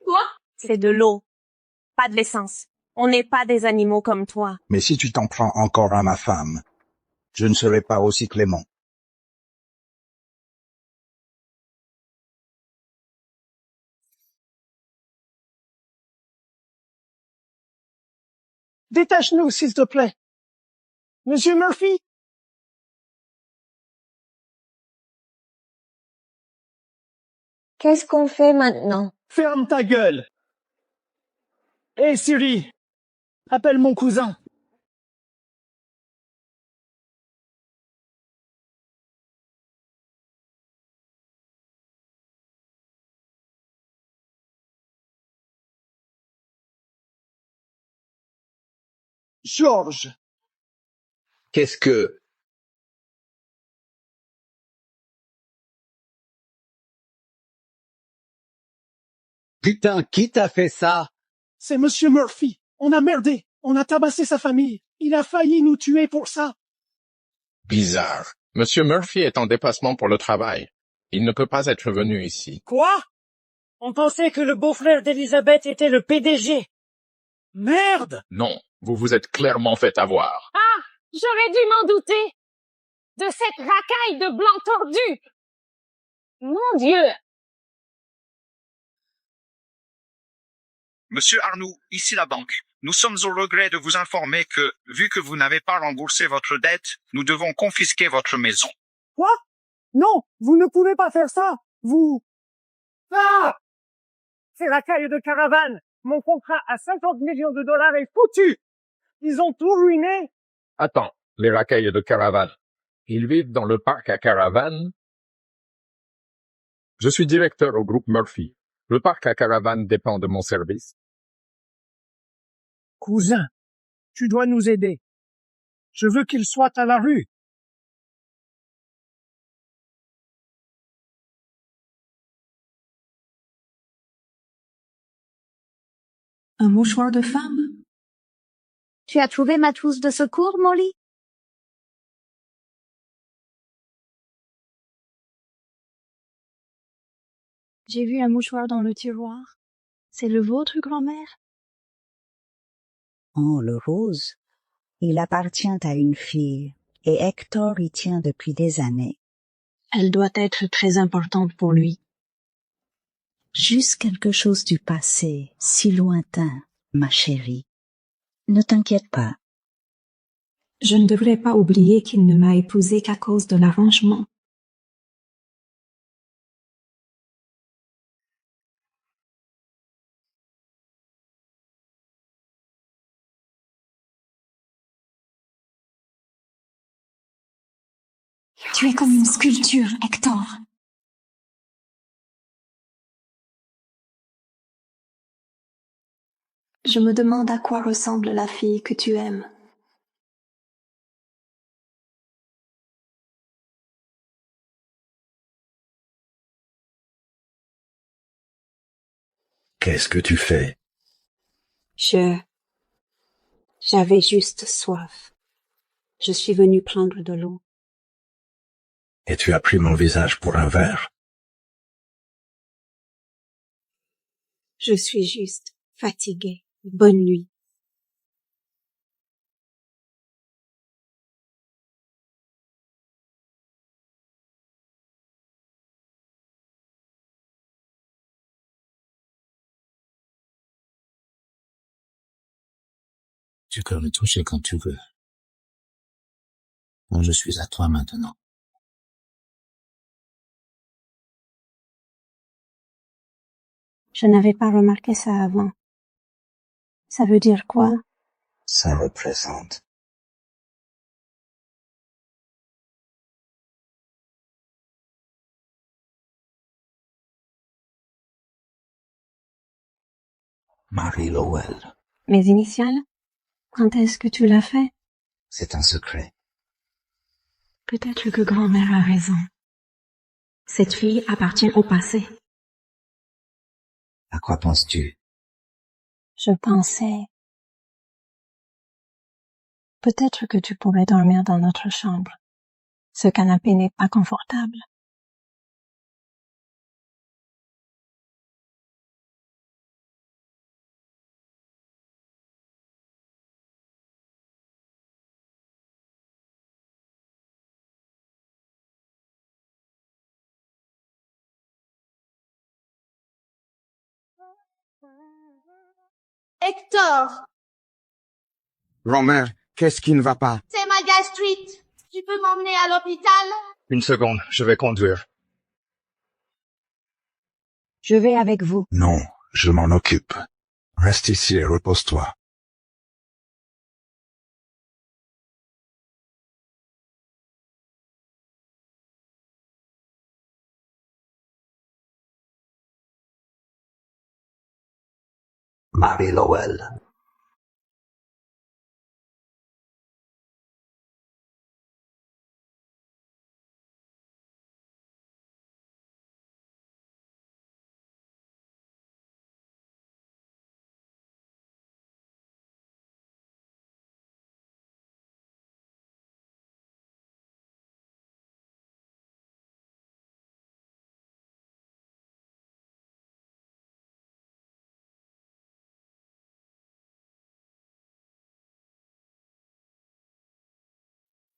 Quoi? C'est de l'eau, pas de l'essence. On n'est pas des animaux comme toi. Mais si tu t'en prends encore à ma femme, je ne serai pas aussi clément. Détache-nous, s'il te plaît. Monsieur Murphy? Qu'est-ce qu'on fait maintenant? Ferme ta gueule. Hé, Siri, appelle mon cousin. George. Qu'est-ce que... Putain, qui t'a fait ça? C'est Monsieur Murphy. On a merdé. On a tabassé sa famille. Il a failli nous tuer pour ça. Bizarre. Monsieur Murphy est en déplacement pour le travail. Il ne peut pas être venu ici. Quoi? On pensait que le beau-frère d'Elisabeth était le PDG. Merde! Non, vous vous êtes clairement fait avoir. Ah, j'aurais dû m'en douter. De cette racaille de blanc tordu. Mon Dieu! Monsieur Arnoux, ici la banque. Nous sommes au regret de vous informer que, vu que vous n'avez pas remboursé votre dette, nous devons confisquer votre maison. Quoi? Non, vous ne pouvez pas faire ça. Vous... Ah! C'est la caille de Caravane. Mon contrat à 50 millions de dollars est foutu. Ils ont tout ruiné. Attends, les racailles de Caravane. Ils vivent dans le parc à Caravane? Je suis directeur au groupe Murphy. Le parc à Caravane dépend de mon service. Cousin, tu dois nous aider. Je veux qu'il soit à la rue. Un mouchoir de femme? Tu as trouvé ma trousse de secours, Molly? J'ai vu un mouchoir dans le tiroir. C'est le vôtre, grand-mère? Oh, le rose. Il appartient à une fille, et Hector y tient depuis des années. Elle doit être très importante pour lui. Juste quelque chose du passé, si lointain, ma chérie. Ne t'inquiète pas. Je ne devrais pas oublier qu'il ne m'a épousée qu'à cause de l'arrangement. Tu es comme une sculpture, Hector. Je me demande à quoi ressemble la fille que tu aimes. Qu'est-ce que tu fais? J'avais juste soif. Je suis venue prendre de l'eau. Et tu as pris mon visage pour un verre? Je suis juste fatiguée. Bonne nuit. Tu peux me toucher quand tu veux. Moi, je suis à toi maintenant. Je n'avais pas remarqué ça avant. Ça veut dire quoi? Ça représente. Marie Lowell. Mes initiales? Quand est-ce que tu l'as fait? C'est un secret. Peut-être que grand-mère a raison. Cette fille appartient au passé. À quoi penses-tu? Je pensais... Peut-être que tu pourrais dormir dans notre chambre. Ce canapé n'est pas confortable. Hector, Grand-mère, qu'est-ce qui ne va pas? c'est ma gastrite. Tu peux m'emmener à l'hôpital? Une seconde, je vais conduire. Je vais avec vous. Non, je m'en occupe. Reste ici et repose-toi. Marie Lowell.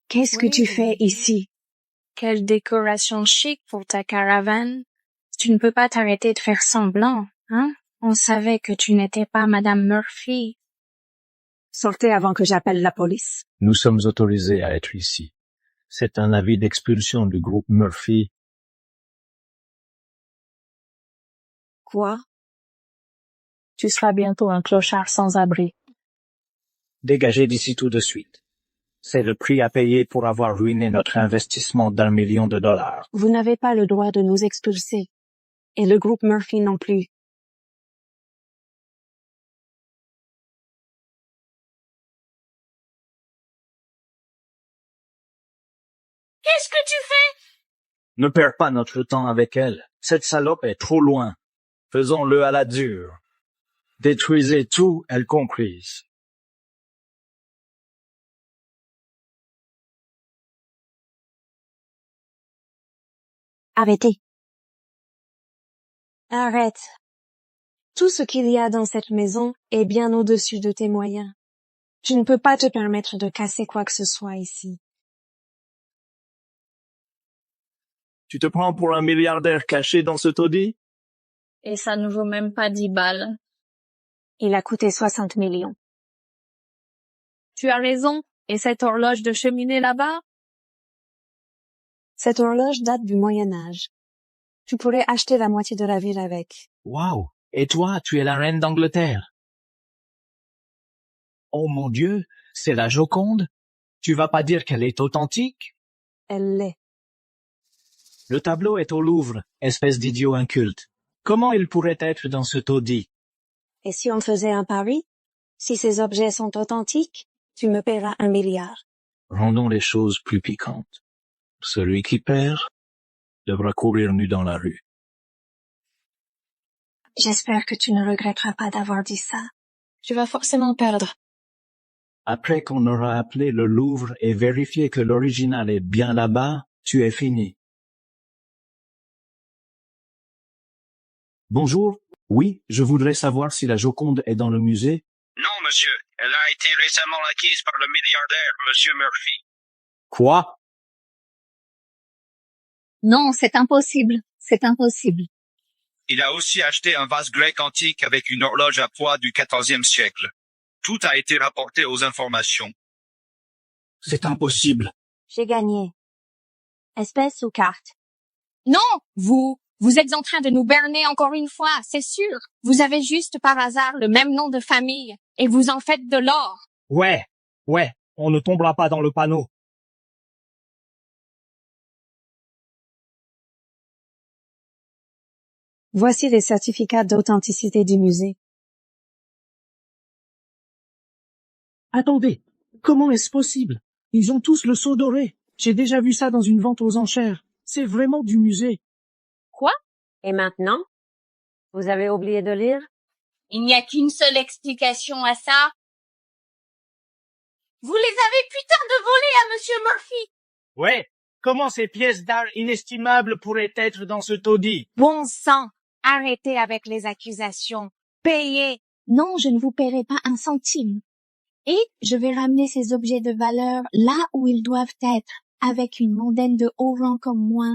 Qu'est-ce que tu fais ici? Quelle décoration chic pour ta caravane. Tu ne peux pas t'arrêter de faire semblant, hein? On savait que tu n'étais pas Madame Murphy. Sortez avant que j'appelle la police. Nous sommes autorisés à être ici. C'est un avis d'expulsion du groupe Murphy. Quoi? Tu seras bientôt un clochard sans abri. Dégagez d'ici tout de suite. C'est le prix à payer pour avoir ruiné notre investissement d'1 million de dollars. Vous n'avez pas le droit de nous expulser. Et le groupe Murphy non plus. Qu'est-ce que tu fais? Ne perds pas notre temps avec elle. Cette salope est trop loin. Faisons-le à la dure. Détruisez tout, elle comprise. Arrêtez. Arrête. Tout ce qu'il y a dans cette maison est bien au-dessus de tes moyens. Tu ne peux pas te permettre de casser quoi que ce soit ici. Tu te prends pour un milliardaire caché dans ce taudis? Et ça ne vaut même pas 10 balles. Il a coûté 60 millions. Tu as raison. Et cette horloge de cheminée là-bas? Cette horloge date du Moyen-Âge. Tu pourrais acheter la moitié de la ville avec. Waouh! Et toi, tu es la reine d'Angleterre. Oh mon Dieu, c'est la Joconde? Tu vas pas dire qu'elle est authentique? Elle l'est. Le tableau est au Louvre, espèce d'idiot inculte. Comment il pourrait être dans ce taudis? Et si on faisait un pari? Si ces objets sont authentiques, tu me paieras 1 milliard. Rendons les choses plus piquantes. Celui qui perd devra courir nu dans la rue. J'espère que tu ne regretteras pas d'avoir dit ça. Tu vas forcément perdre. Après qu'on aura appelé le Louvre et vérifié que l'original est bien là-bas, tu es fini. Bonjour. Oui, je voudrais savoir si la Joconde est dans le musée. Non, monsieur. Elle a été récemment acquise par le milliardaire, monsieur Murphy. Quoi? Non, c'est impossible. C'est impossible. Il a aussi acheté un vase grec antique avec une horloge à poids du XIVe siècle. Tout a été rapporté aux informations. C'est impossible. J'ai gagné. Espèce ou carte? Non, vous êtes en train de nous berner encore une fois, c'est sûr. Vous avez juste par hasard le même nom de famille et vous en faites de l'or. Ouais, on ne tombera pas dans le panneau. Voici les certificats d'authenticité du musée. Attendez, comment est-ce possible? Ils ont tous le sceau doré. J'ai déjà vu ça dans une vente aux enchères. C'est vraiment du musée. Quoi? Et maintenant? Vous avez oublié de lire? Il n'y a qu'une seule explication à ça. Vous les avez putain de volés à monsieur Murphy. Ouais, comment ces pièces d'art inestimables pourraient être dans ce taudis? Bon sang! Arrêtez avec les accusations. Payez! Non, je ne vous paierai pas un centime. Et je vais ramener ces objets de valeur là où ils doivent être, avec une mondaine de haut rang comme moi.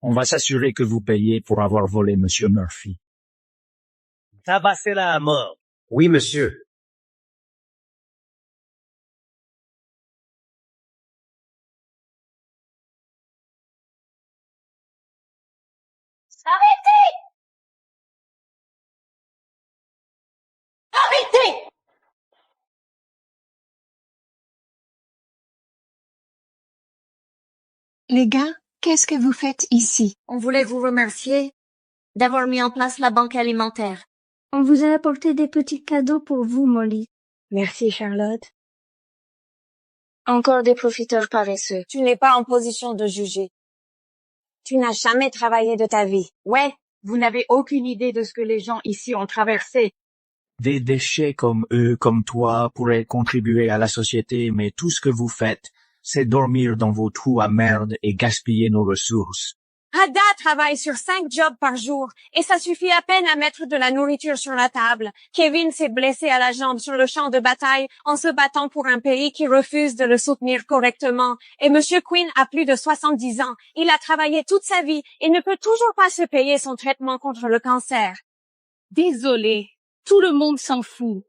On va s'assurer que vous payez pour avoir volé monsieur Murphy. Tabassez-la à mort. Oui, monsieur. Arrêtez! Arrêtez! Les gars, qu'est-ce que vous faites ici? On voulait vous remercier d'avoir mis en place la banque alimentaire. On vous a apporté des petits cadeaux pour vous, Molly. Merci, Charlotte. Encore des profiteurs paresseux. Tu n'es pas en position de juger. Tu n'as jamais travaillé de ta vie. Ouais, vous n'avez aucune idée de ce que les gens ici ont traversé. Des déchets comme eux, comme toi, pourraient contribuer à la société, mais tout ce que vous faites, c'est dormir dans vos trous à merde et gaspiller nos ressources. Ada travaille sur 5 jobs par jour et ça suffit à peine à mettre de la nourriture sur la table. Kevin s'est blessé à la jambe sur le champ de bataille en se battant pour un pays qui refuse de le soutenir correctement. Et Monsieur Quinn a plus de 70 ans. Il a travaillé toute sa vie et ne peut toujours pas se payer son traitement contre le cancer. Désolé, tout le monde s'en fout.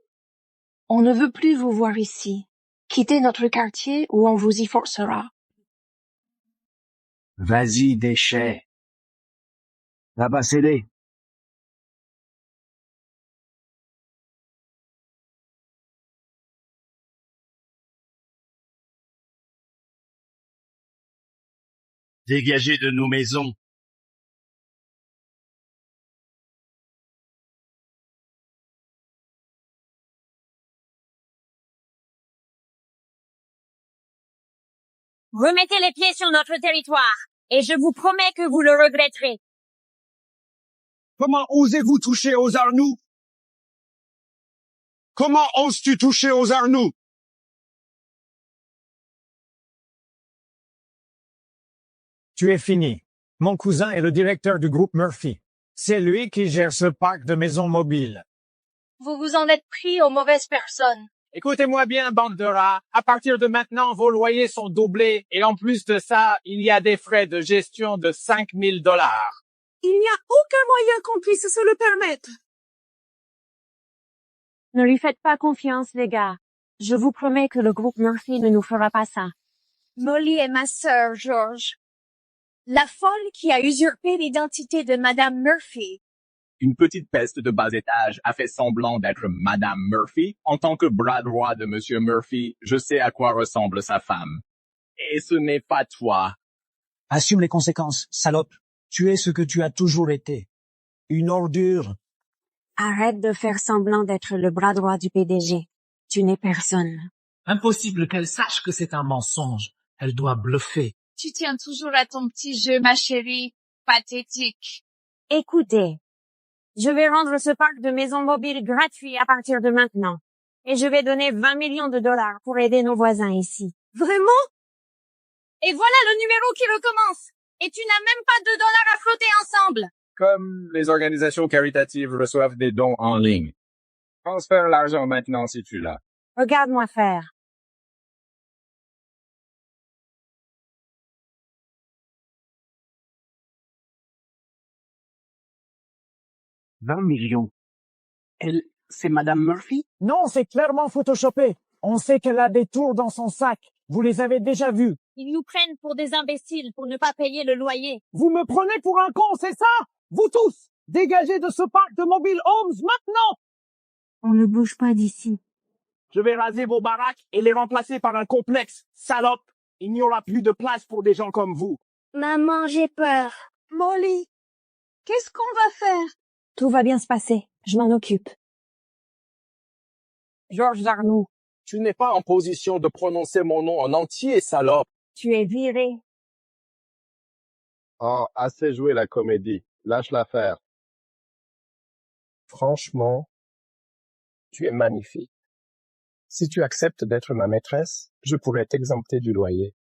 On ne veut plus vous voir ici. Quittez notre quartier ou on vous y forcera. Vas-y, déchet. Va pas céder. Dégagez de nos maisons. Remettez les pieds sur notre territoire, et je vous promets que vous le regretterez. Comment osez-vous toucher aux Arnoux? Comment oses-tu toucher aux Arnoux? Tu es fini. Mon cousin est le directeur du groupe Murphy. C'est lui qui gère ce parc de maisons mobiles. Vous vous en êtes pris aux mauvaises personnes. Écoutez-moi bien, bande de rats. À partir de maintenant, vos loyers sont doublés. Et en plus de ça, il y a des frais de gestion de 5 000 $. Il n'y a aucun moyen qu'on puisse se le permettre. Ne lui faites pas confiance, les gars. Je vous promets que le groupe Murphy ne nous fera pas ça. Molly est ma sœur, George. La folle qui a usurpé l'identité de Madame Murphy. Une petite peste de bas étage a fait semblant d'être Madame Murphy. En tant que bras droit de Monsieur Murphy, je sais à quoi ressemble sa femme. Et ce n'est pas toi. Assume les conséquences, salope. Tu es ce que tu as toujours été. Une ordure. Arrête de faire semblant d'être le bras droit du PDG. Tu n'es personne. Impossible qu'elle sache que c'est un mensonge. Elle doit bluffer. Tu tiens toujours à ton petit jeu, ma chérie. Pathétique. Écoutez, je vais rendre ce parc de maisons mobiles gratuit à partir de maintenant. Et je vais donner 20 millions de dollars pour aider nos voisins ici. Vraiment? Et voilà le numéro qui recommence. Et tu n'as même pas $2 à flotter ensemble. Comme les organisations caritatives reçoivent des dons en ligne. Transfère l'argent maintenant si tu l'as. Regarde-moi faire. « 20 millions. C'est Madame Murphy? Non, c'est clairement photoshopé. On sait qu'elle a des tours dans son sac. Vous les avez déjà vus. Ils nous prennent pour des imbéciles pour ne pas payer le loyer. Vous me prenez pour un con, c'est ça? Vous tous, dégagez de ce parc de mobile homes maintenant! On ne bouge pas d'ici. Je vais raser vos baraques et les remplacer par un complexe. Salope! Il n'y aura plus de place pour des gens comme vous. Maman, j'ai peur. Molly, qu'est-ce qu'on va faire? Tout va bien se passer. Je m'en occupe. Georges Arnoux, tu n'es pas en position de prononcer mon nom en entier, salope. Tu es viré. Oh, assez joué la comédie. Lâche l'affaire. Franchement, tu es magnifique. Si tu acceptes d'être ma maîtresse, je pourrais t'exempter du loyer.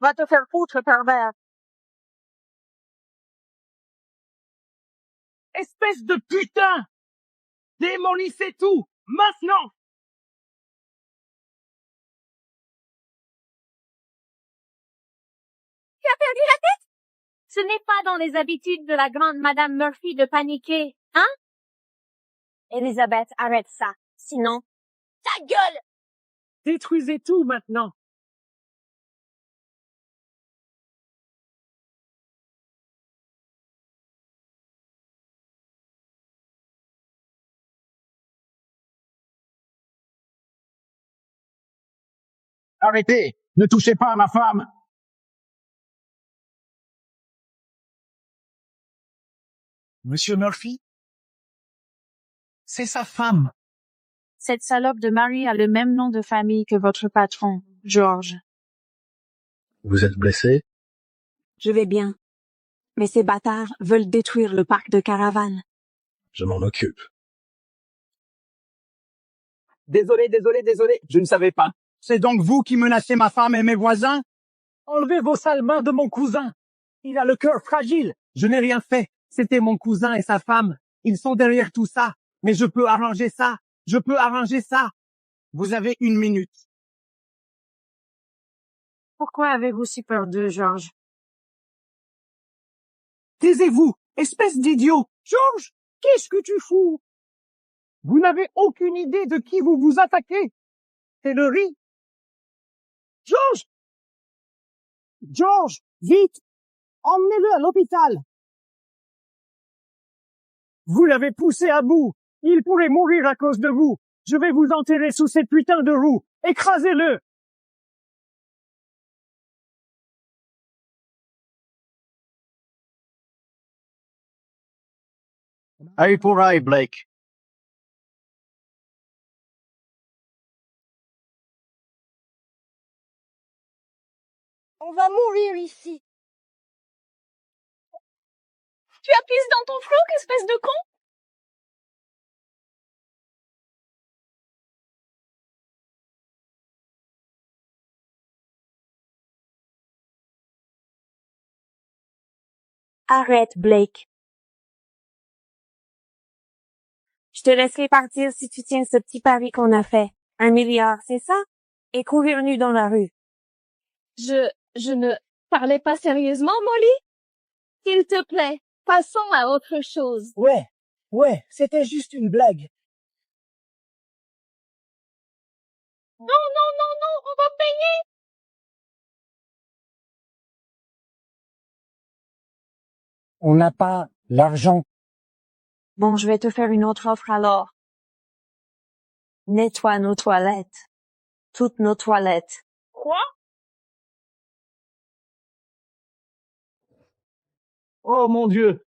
Va te faire foutre, pervers. Espèce de putain! Démolissez tout! Maintenant! Tu as perdu la tête? Ce n'est pas dans les habitudes de la grande Madame Murphy de paniquer, hein? Elisabeth, arrête ça. Sinon... Ta gueule! Détruisez tout maintenant! Arrêtez! Ne touchez pas à ma femme! Monsieur Murphy? C'est sa femme. Cette salope de Marie a le même nom de famille que votre patron, George. Vous êtes blessé? Je vais bien. Mais ces bâtards veulent détruire le parc de caravanes. Je m'en occupe. Désolé, je ne savais pas. C'est donc vous qui menacez ma femme et mes voisins? Enlevez vos sales mains de mon cousin. Il a le cœur fragile. Je n'ai rien fait. C'était mon cousin et sa femme. Ils sont derrière tout ça. Mais je peux arranger ça. Je peux arranger ça. Vous avez 1 minute. Pourquoi avez-vous si peur d'eux, George? Taisez-vous, espèce d'idiot. George, qu'est-ce que tu fous? Vous n'avez aucune idée de qui vous vous attaquez. C'est le riz. George! George, vite! Emmenez-le à l'hôpital. Vous l'avez poussé à bout. Il pourrait mourir à cause de vous. Je vais vous enterrer sous ces putains de roues. Écrasez-le. Œil pour œil, Blake. On va mourir ici. Tu as pisse dans ton froc, espèce de con? Arrête, Blake. Je te laisserai partir si tu tiens ce petit pari qu'on a fait. 1 milliard, c'est ça? Et courir nu dans la rue. Je ne parlais pas sérieusement, Molly? S'il te plaît, passons à autre chose. Ouais, c'était juste une blague. Non, on va payer. On n'a pas l'argent. Bon, je vais te faire une autre offre alors. Nettoie nos toilettes. Toutes nos toilettes. Quoi? Oh mon Dieu.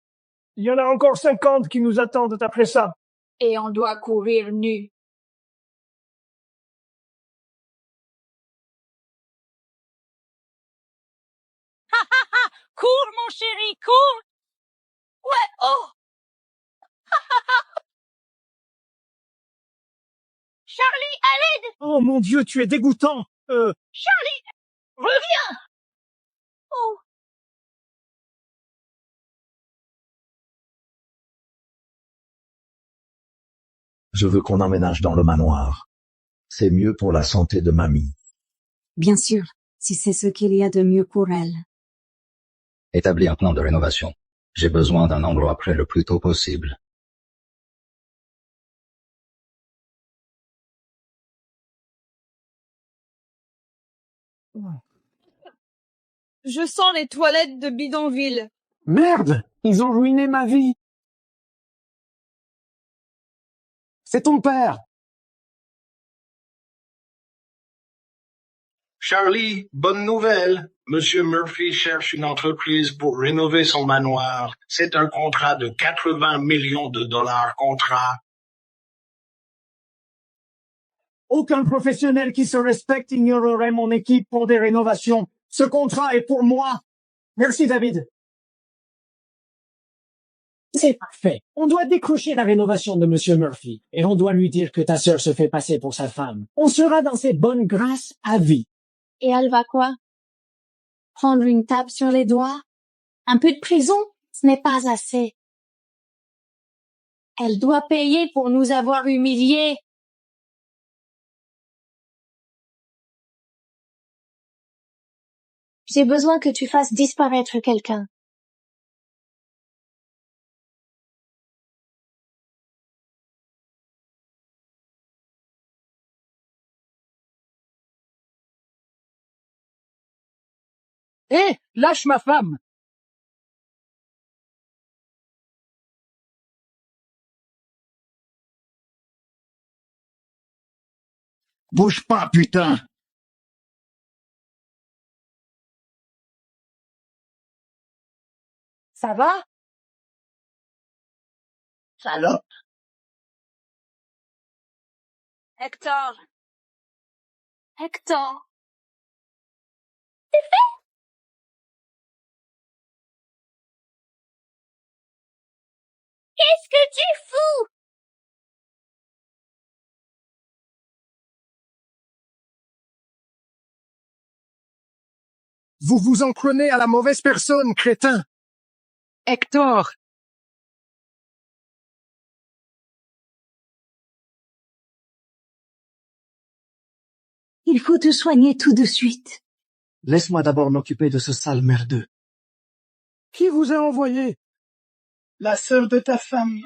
Il y en a encore 50 qui nous attendent après ça. Et on doit courir nu. Cours, mon chéri, cours! Ouais, oh! Charlie, à l'aide! Oh mon Dieu, tu es dégoûtant. Charlie! Reviens! Oh! Je veux qu'on emménage dans le manoir. C'est mieux pour la santé de mamie. Bien sûr, si c'est ce qu'il y a de mieux pour elle. Établis un plan de rénovation. J'ai besoin d'un endroit prêt le plus tôt possible. Je sens les toilettes de bidonville. Merde, ils ont ruiné ma vie. C'est ton père. Charlie, bonne nouvelle. Monsieur Murphy cherche une entreprise pour rénover son manoir. C'est un contrat de 80 millions de dollars contrat. Aucun professionnel qui se respecte ignorerait mon équipe pour des rénovations. Ce contrat est pour moi. Merci, David. C'est parfait. On doit décrocher la rénovation de Monsieur Murphy et on doit lui dire que ta sœur se fait passer pour sa femme. On sera dans ses bonnes grâces à vie. Et elle va quoi? Prendre une tape sur les doigts? Un peu de prison? Ce n'est pas assez. Elle doit payer pour nous avoir humiliés. J'ai besoin que tu fasses disparaître quelqu'un. Hé, lâche ma femme! Bouge pas, putain! Ça va? Salope! Hector! C'est fait? Qu'est-ce que tu fous? Vous vous en prenez à la mauvaise personne, crétin. Hector! Il faut te soigner tout de suite. Laisse-moi d'abord m'occuper de ce sale merdeux. Qui vous a envoyé? La sœur de ta femme.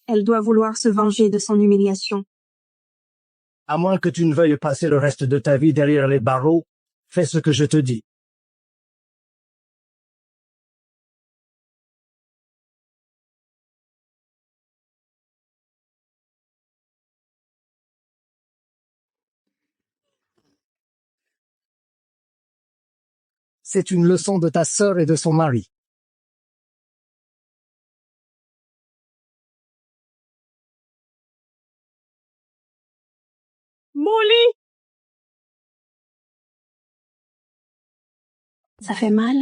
Elle doit vouloir se venger de son humiliation. À moins que tu ne veuilles passer le reste de ta vie derrière les barreaux, fais ce que je te dis. C'est une leçon de ta sœur et de son mari. Molly! Ça fait mal?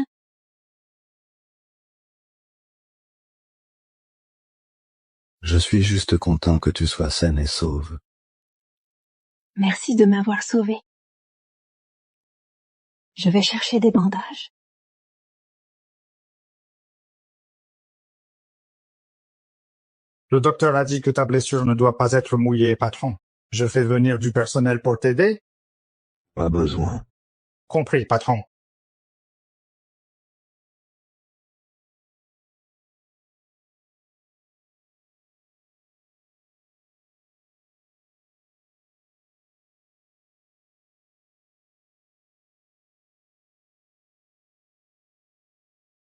Je suis juste content que tu sois saine et sauve. Merci de m'avoir sauvée. Je vais chercher des bandages. Le docteur a dit que ta blessure ne doit pas être mouillée, patron. Je fais venir du personnel pour t'aider? Pas besoin. Compris, patron.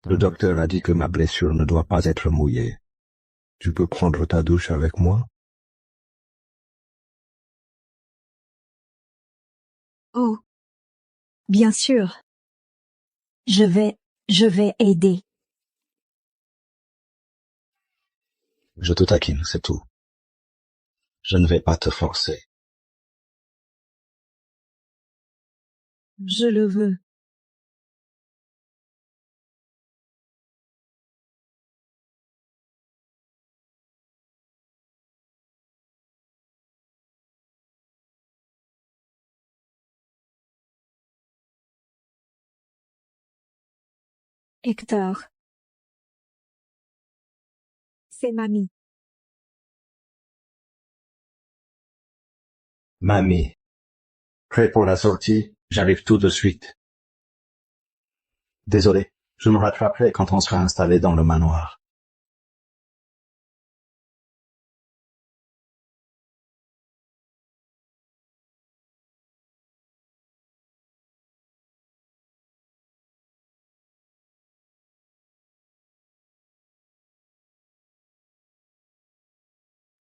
Le docteur a dit que ma blessure ne doit pas être mouillée. Tu peux prendre ta douche avec moi? Oh, bien sûr. Je vais aider. Je te taquine, c'est tout. Je ne vais pas te forcer. Je le veux. Hector. C'est mamie. Mamie. Prêt pour la sortie? J'arrive tout de suite. Désolé, je me rattraperai quand on sera installé dans le manoir.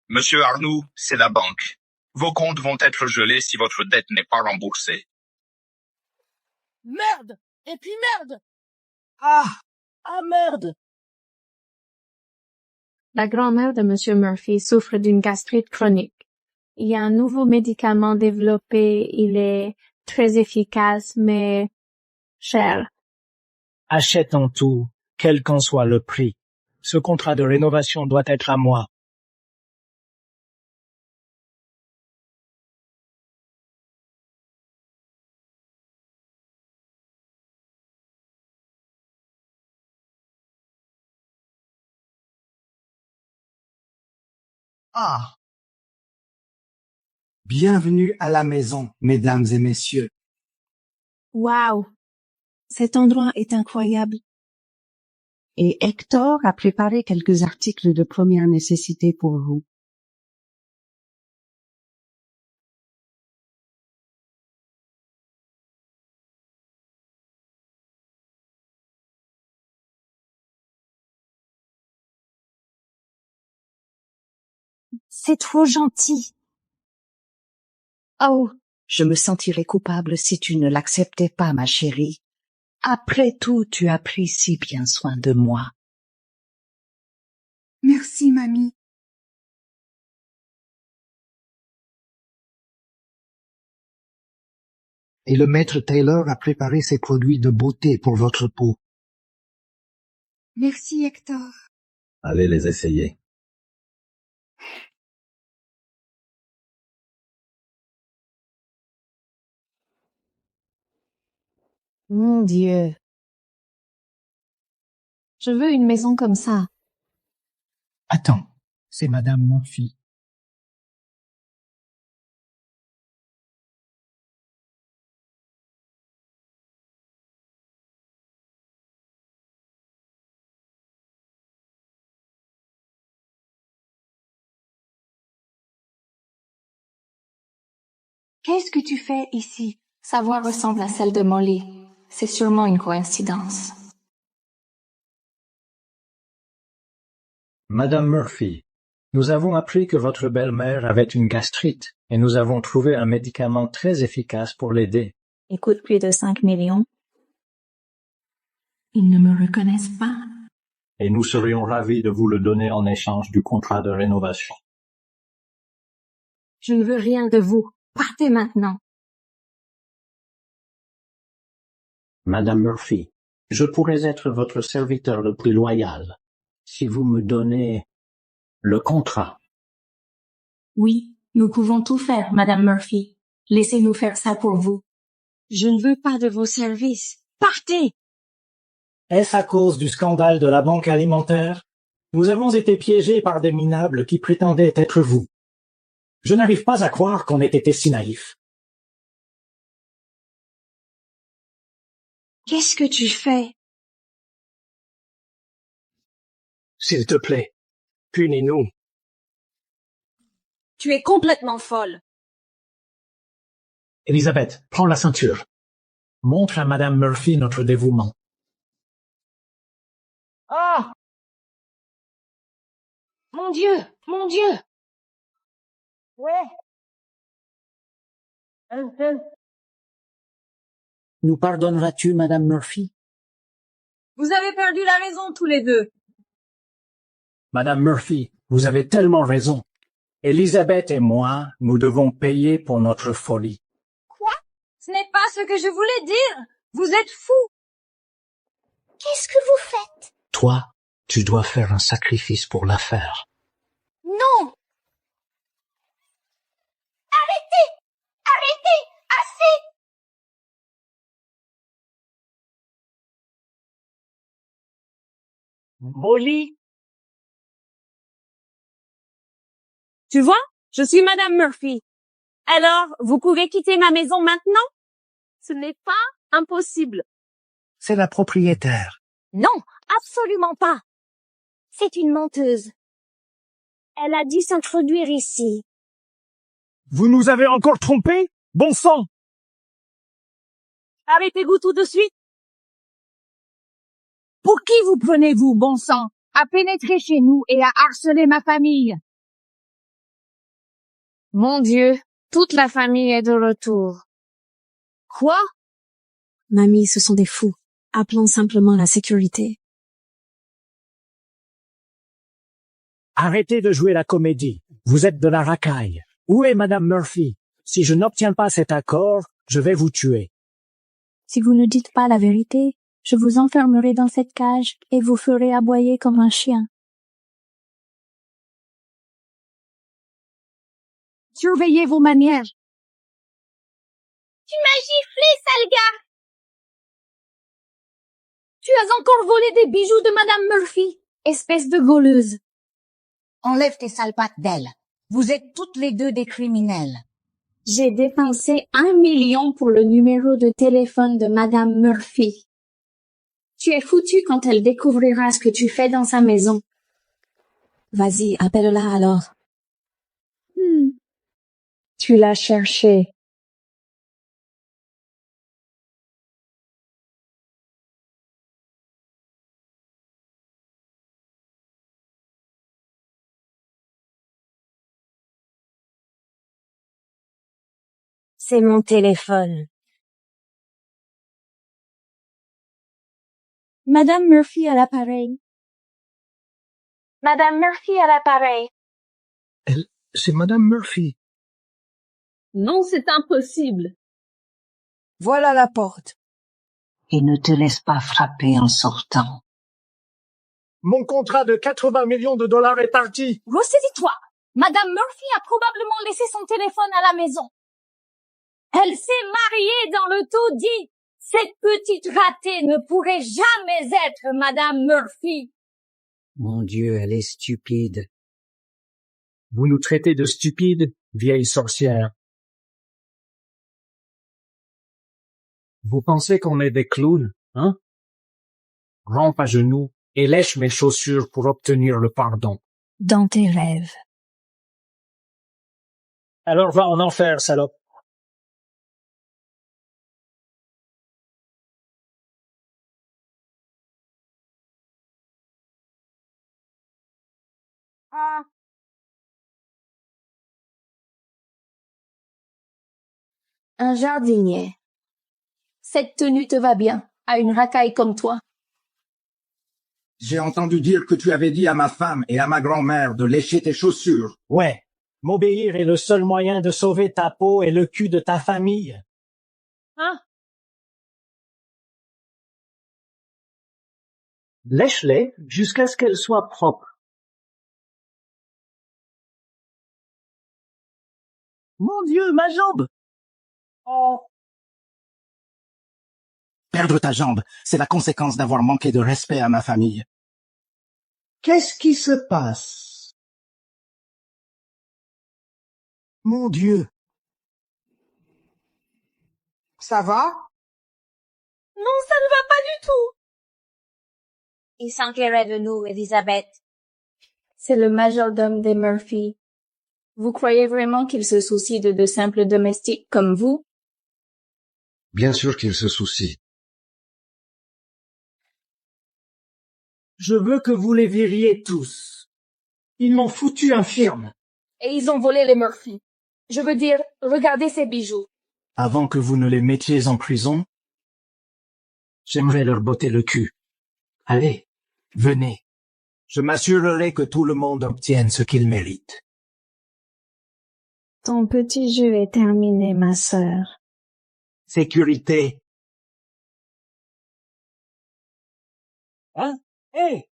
Monsieur Arnoux, c'est la banque. Vos comptes vont être gelés si votre dette n'est pas remboursée. Merde! Et puis merde! Ah! Ah merde! La grand-mère de Monsieur Murphy souffre d'une gastrite chronique. Il y a un nouveau médicament développé, il est très efficace, mais cher. Achète-en tout, quel qu'en soit le prix. Ce contrat de rénovation doit être à moi. Ah! Bienvenue à la maison, mesdames et messieurs. Waouh! Cet endroit est incroyable. Et Hector a préparé quelques articles de première nécessité pour vous. C'est trop gentil. Oh, je me sentirais coupable si tu ne l'acceptais pas, ma chérie. Après tout, tu as pris si bien soin de moi. Merci, mamie. Et le maître Taylor a préparé ses produits de beauté pour votre peau. Merci, Hector. Allez les essayer. Mon Dieu. Je veux une maison comme ça. Attends, c'est Madame Murphy. Qu'est-ce que tu fais ici? Sa voix ressemble à celle de Molly. C'est sûrement une coïncidence. Madame Murphy, nous avons appris que votre belle-mère avait une gastrite et nous avons trouvé un médicament très efficace pour l'aider. Il coûte plus de 5 millions. Ils ne me reconnaissent pas. Et nous serions ravis de vous le donner en échange du contrat de rénovation. Je ne veux rien de vous. Partez maintenant. Madame Murphy, je pourrais être votre serviteur le plus loyal si vous me donnez le contrat. Oui, nous pouvons tout faire, Madame Murphy. Laissez-nous faire ça pour vous. Je ne veux pas de vos services. Partez! Est-ce à cause du scandale de la banque alimentaire? Nous avons été piégés par des minables qui prétendaient être vous. Je n'arrive pas à croire qu'on ait été si naïfs. Qu'est-ce que tu fais? S'il te plaît, punis-nous. Tu es complètement folle. Elisabeth, prends la ceinture. Montre à Madame Murphy notre dévouement. Oh! Mon Dieu! Mon Dieu! Ouais. Nous pardonneras-tu, Madame Murphy? Vous avez perdu la raison tous les deux. Madame Murphy, vous avez tellement raison. Elisabeth et moi, nous devons payer pour notre folie. Quoi? Ce n'est pas ce que je voulais dire. Vous êtes fou. Qu'est-ce que vous faites? Toi, tu dois faire un sacrifice pour l'affaire. Non! Arrêtez! Arrêtez! Assez! Molly? Tu vois? Je suis Madame Murphy. Alors, vous pouvez quitter ma maison maintenant? Ce n'est pas impossible. C'est la propriétaire. Non, absolument pas. C'est une menteuse. Elle a dû s'introduire ici. Vous nous avez encore trompés? Bon sang! Arrêtez-vous tout de suite. Pour qui vous prenez-vous, bon sang, à pénétrer chez nous et à harceler ma famille? Mon Dieu, toute la famille est de retour. Quoi? Mamie, ce sont des fous. Appelons simplement la sécurité. Arrêtez de jouer la comédie. Vous êtes de la racaille. Où est Madame Murphy? Si je n'obtiens pas cet accord, je vais vous tuer. Si vous ne dites pas la vérité, je vous enfermerai dans cette cage et vous ferai aboyer comme un chien. Surveillez vos manières. Tu m'as giflé, sale gars! Tu as encore volé des bijoux de Madame Murphy, espèce de voleuse. Enlève tes sales pattes d'elle. Vous êtes toutes les deux des criminels. J'ai dépensé 1 million pour le numéro de téléphone de Madame Murphy. Tu es foutu quand elle découvrira ce que tu fais dans sa maison. Vas-y, appelle-la alors. Tu l'as cherché. C'est mon téléphone. Madame Murphy à l'appareil. Madame Murphy à l'appareil. C'est Madame Murphy. Non, c'est impossible. Voilà la porte. Et ne te laisse pas frapper en sortant. Mon contrat de 80 millions de dollars est parti. Ressaisis-toi. Madame Murphy a probablement laissé son téléphone à la maison. Elle s'est mariée dans le taudis. Cette petite ratée ne pourrait jamais être Madame Murphy. Mon Dieu, elle est stupide. Vous nous traitez de stupides, vieille sorcière. Vous pensez qu'on est des clowns, hein? Rampe à genoux et lèche mes chaussures pour obtenir le pardon. Dans tes rêves. Alors va en enfer, salope. Ah. Un jardinier. Cette tenue te va bien, à une racaille comme toi. J'ai entendu dire que tu avais dit à ma femme et à ma grand-mère de lécher tes chaussures. Ouais, m'obéir est le seul moyen de sauver ta peau et le cul de ta famille. Hein? Lèche-les jusqu'à ce qu'elles soient propres. Mon Dieu, ma jambe! Oh! Perdre ta jambe, c'est la conséquence d'avoir manqué de respect à ma famille. Qu'est-ce qui se passe? Mon Dieu! Ça va? Non, ça ne va pas du tout. Il s'inquiétait de nous, Elisabeth. C'est le majordome des Murphy. Vous croyez vraiment qu'il se soucie de simples domestiques comme vous? Bien sûr qu'il se soucie. Je veux que vous les viriez tous. Ils m'ont foutu infirme. Et ils ont volé les Murphy. Je veux dire, regardez ces bijoux. Avant que vous ne les mettiez en prison, j'aimerais leur botter le cul. Allez, venez. Je m'assurerai que tout le monde obtienne ce qu'il mérite. Ton petit jeu est terminé, ma sœur. Sécurité. Hein? Hé!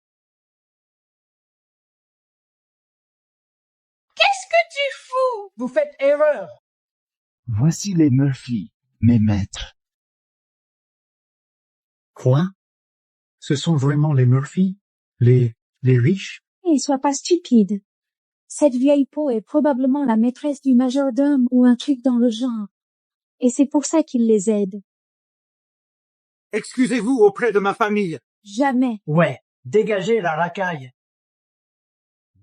Qu'est-ce que tu fous? Vous faites erreur. Voici les Murphy, mes maîtres. Quoi? Ce sont vraiment les Murphy? Les riches? Et sois pas stupide. Cette vieille peau est probablement la maîtresse du majordome ou un truc dans le genre. Et c'est pour ça qu'il les aide. Excusez-vous auprès de ma famille. Jamais. Ouais, dégagez la racaille.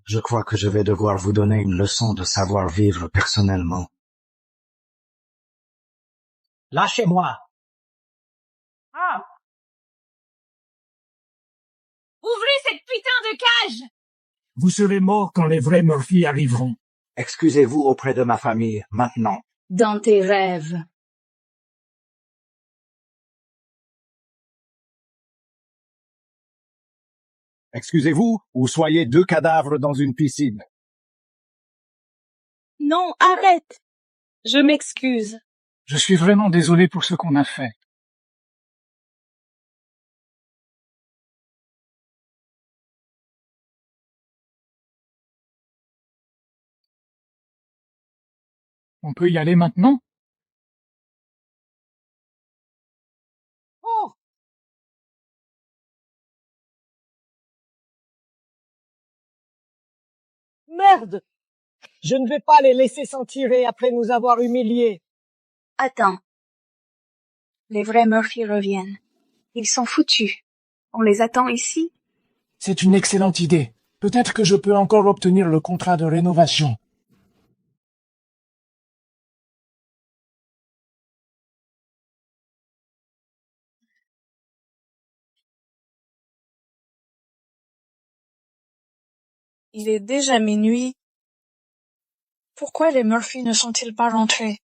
Je crois que je vais devoir vous donner une leçon de savoir-vivre personnellement. Lâchez-moi. Ah! Ouvrez cette putain de cage! Vous serez morts quand les vrais Murphy arriveront. Excusez-vous auprès de ma famille, maintenant. Dans tes rêves. Excusez-vous, ou soyez 2 cadavres dans une piscine. Non, arrête! Je m'excuse. Je suis vraiment désolé pour ce qu'on a fait. On peut y aller maintenant? Oh! Merde! Je ne vais pas les laisser s'en tirer après nous avoir humiliés. Attends. Les vrais Murphy reviennent. Ils sont foutus. On les attend ici? C'est une excellente idée. Peut-être que je peux encore obtenir le contrat de rénovation. Il est déjà minuit. Pourquoi les Murphy ne sont-ils pas rentrés?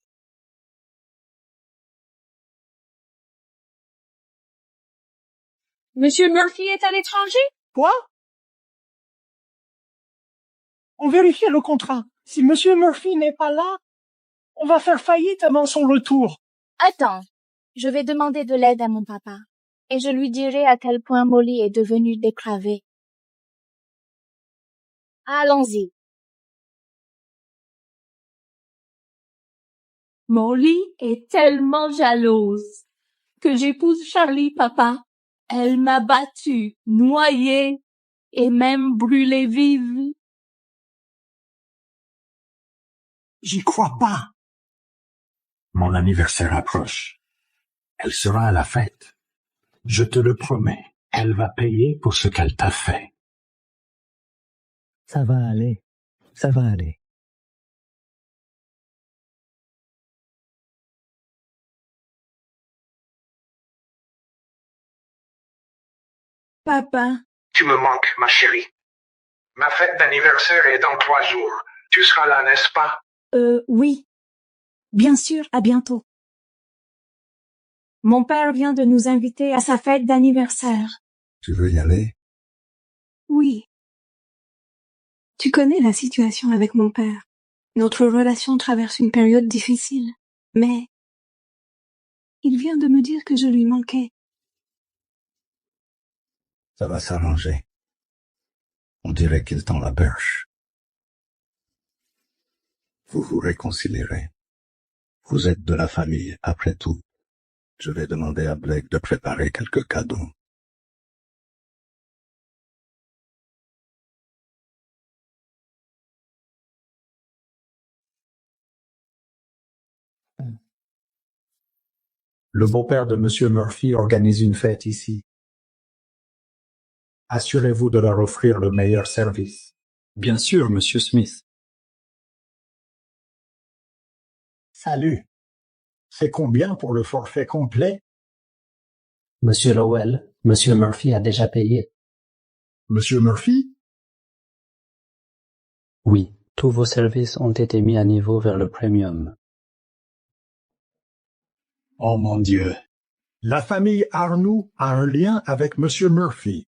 Monsieur Murphy est à l'étranger? Quoi? On vérifie le contrat. Si Monsieur Murphy n'est pas là, on va faire faillite avant son retour. Attends. Je vais demander de l'aide à mon papa. Et je lui dirai à quel point Molly est devenue dépravée. Allons-y. Molly est tellement jalouse. que j'épouse Charlie, papa. Elle m'a battue, noyée et même brûlée vive. J'y crois pas. Mon anniversaire approche. Elle sera à la fête. Je te le promets. Elle va payer pour ce qu'elle t'a fait. Ça va aller. Ça va aller. Papa. Tu me manques, ma chérie. Ma fête d'anniversaire est dans 3 jours. Tu seras là, n'est-ce pas? Oui. Bien sûr, à bientôt. Mon père vient de nous inviter à sa fête d'anniversaire. Tu veux y aller? Oui. Tu connais la situation avec mon père. Notre relation traverse une période difficile, mais il vient de me dire que je lui manquais. Ça va s'arranger. On dirait qu'il tend la perche. Vous vous réconcilierez. Vous êtes de la famille, après tout. Je vais demander à Blake de préparer quelques cadeaux. Le beau-père de Monsieur Murphy organise une fête ici. Assurez-vous de leur offrir le meilleur service. Bien sûr, Monsieur Smith. Salut. C'est combien pour le forfait complet? Monsieur Lowell, Monsieur Murphy a déjà payé. Monsieur Murphy? Oui, tous vos services ont été mis à niveau vers le premium. Oh mon Dieu. La famille Arnoux a un lien avec Monsieur Murphy.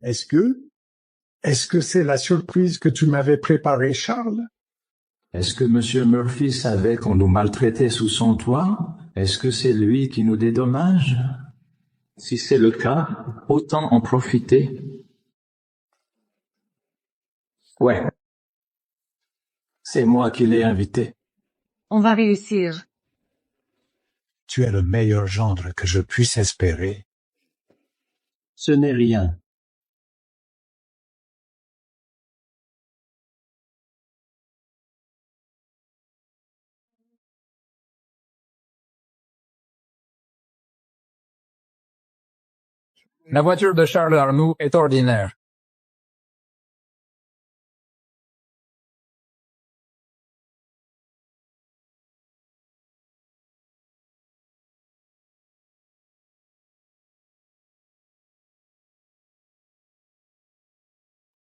Est-ce que c'est la surprise que tu m'avais préparée, Charles? Est-ce que Monsieur Murphy savait qu'on nous maltraitait sous son toit? Est-ce que c'est lui qui nous dédommage? Si c'est le cas, autant en profiter. Ouais. C'est moi qui l'ai invité. On va réussir. Tu es le meilleur gendre que je puisse espérer. Ce n'est rien. La voiture de Charles Arnoux est ordinaire.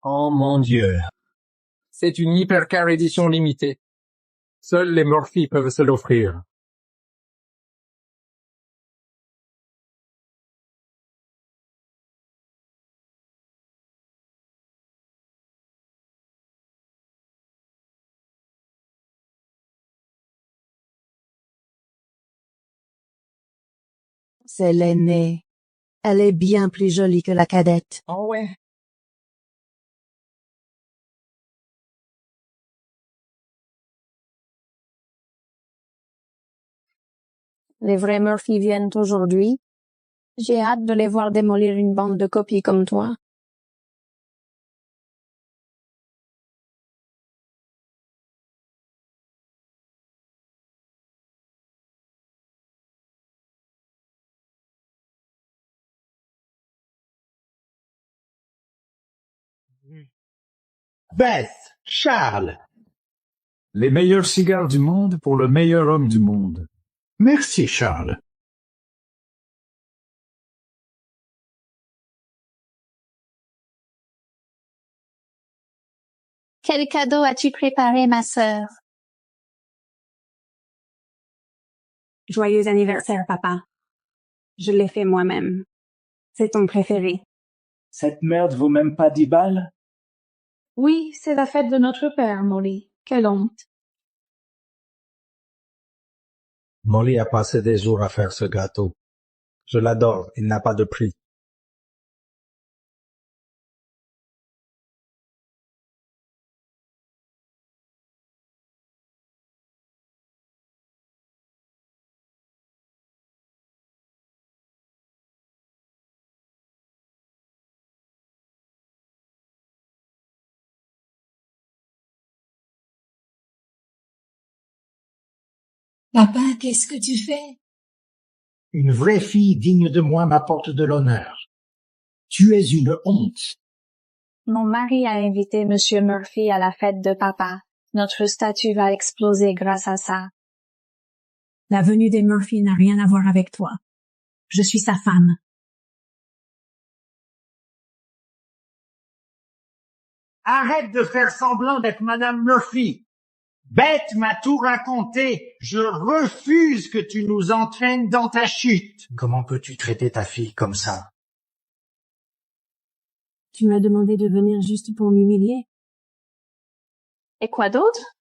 Oh mon Dieu. C'est une hypercar édition limitée. Seuls les Murphy peuvent se l'offrir. C'est l'aînée. Elle est bien plus jolie que la cadette. Oh ouais. Les vrais Murphy viennent aujourd'hui. J'ai hâte de les voir démolir une bande de copies comme toi. Beth, Charles. Les meilleurs cigares du monde pour le meilleur homme du monde. Merci, Charles. Quel cadeau as-tu préparé, ma sœur? Joyeux anniversaire, papa. Je l'ai fait moi-même. C'est ton préféré. Cette merde vaut même pas 10 balles? Oui, c'est la fête de notre père, Molly. Quelle honte. Molly a passé des jours à faire ce gâteau. Je l'adore, il n'a pas de prix. Papa, qu'est-ce que tu fais? Une vraie fille digne de moi m'apporte de l'honneur. Tu es une honte. Mon mari a invité Monsieur Murphy à la fête de papa. Notre statut va exploser grâce à ça. La venue des Murphy n'a rien à voir avec toi. Je suis sa femme. Arrête de faire semblant d'être Madame Murphy. Bête m'a tout raconté. Je refuse que tu nous entraînes dans ta chute. Comment peux-tu traiter ta fille comme ça? Tu m'as demandé de venir juste pour m'humilier. Et quoi d'autre?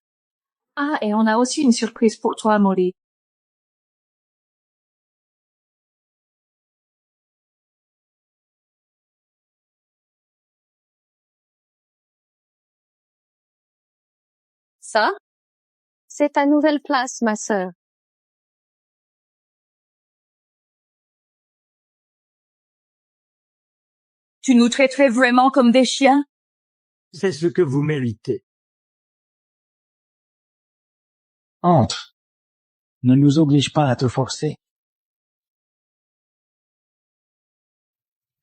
Ah, et on a aussi une surprise pour toi, Molly. Ça? C'est ta nouvelle place, ma sœur. Tu nous traiterais vraiment comme des chiens? C'est ce que vous méritez. Entre. Ne nous oblige pas à te forcer.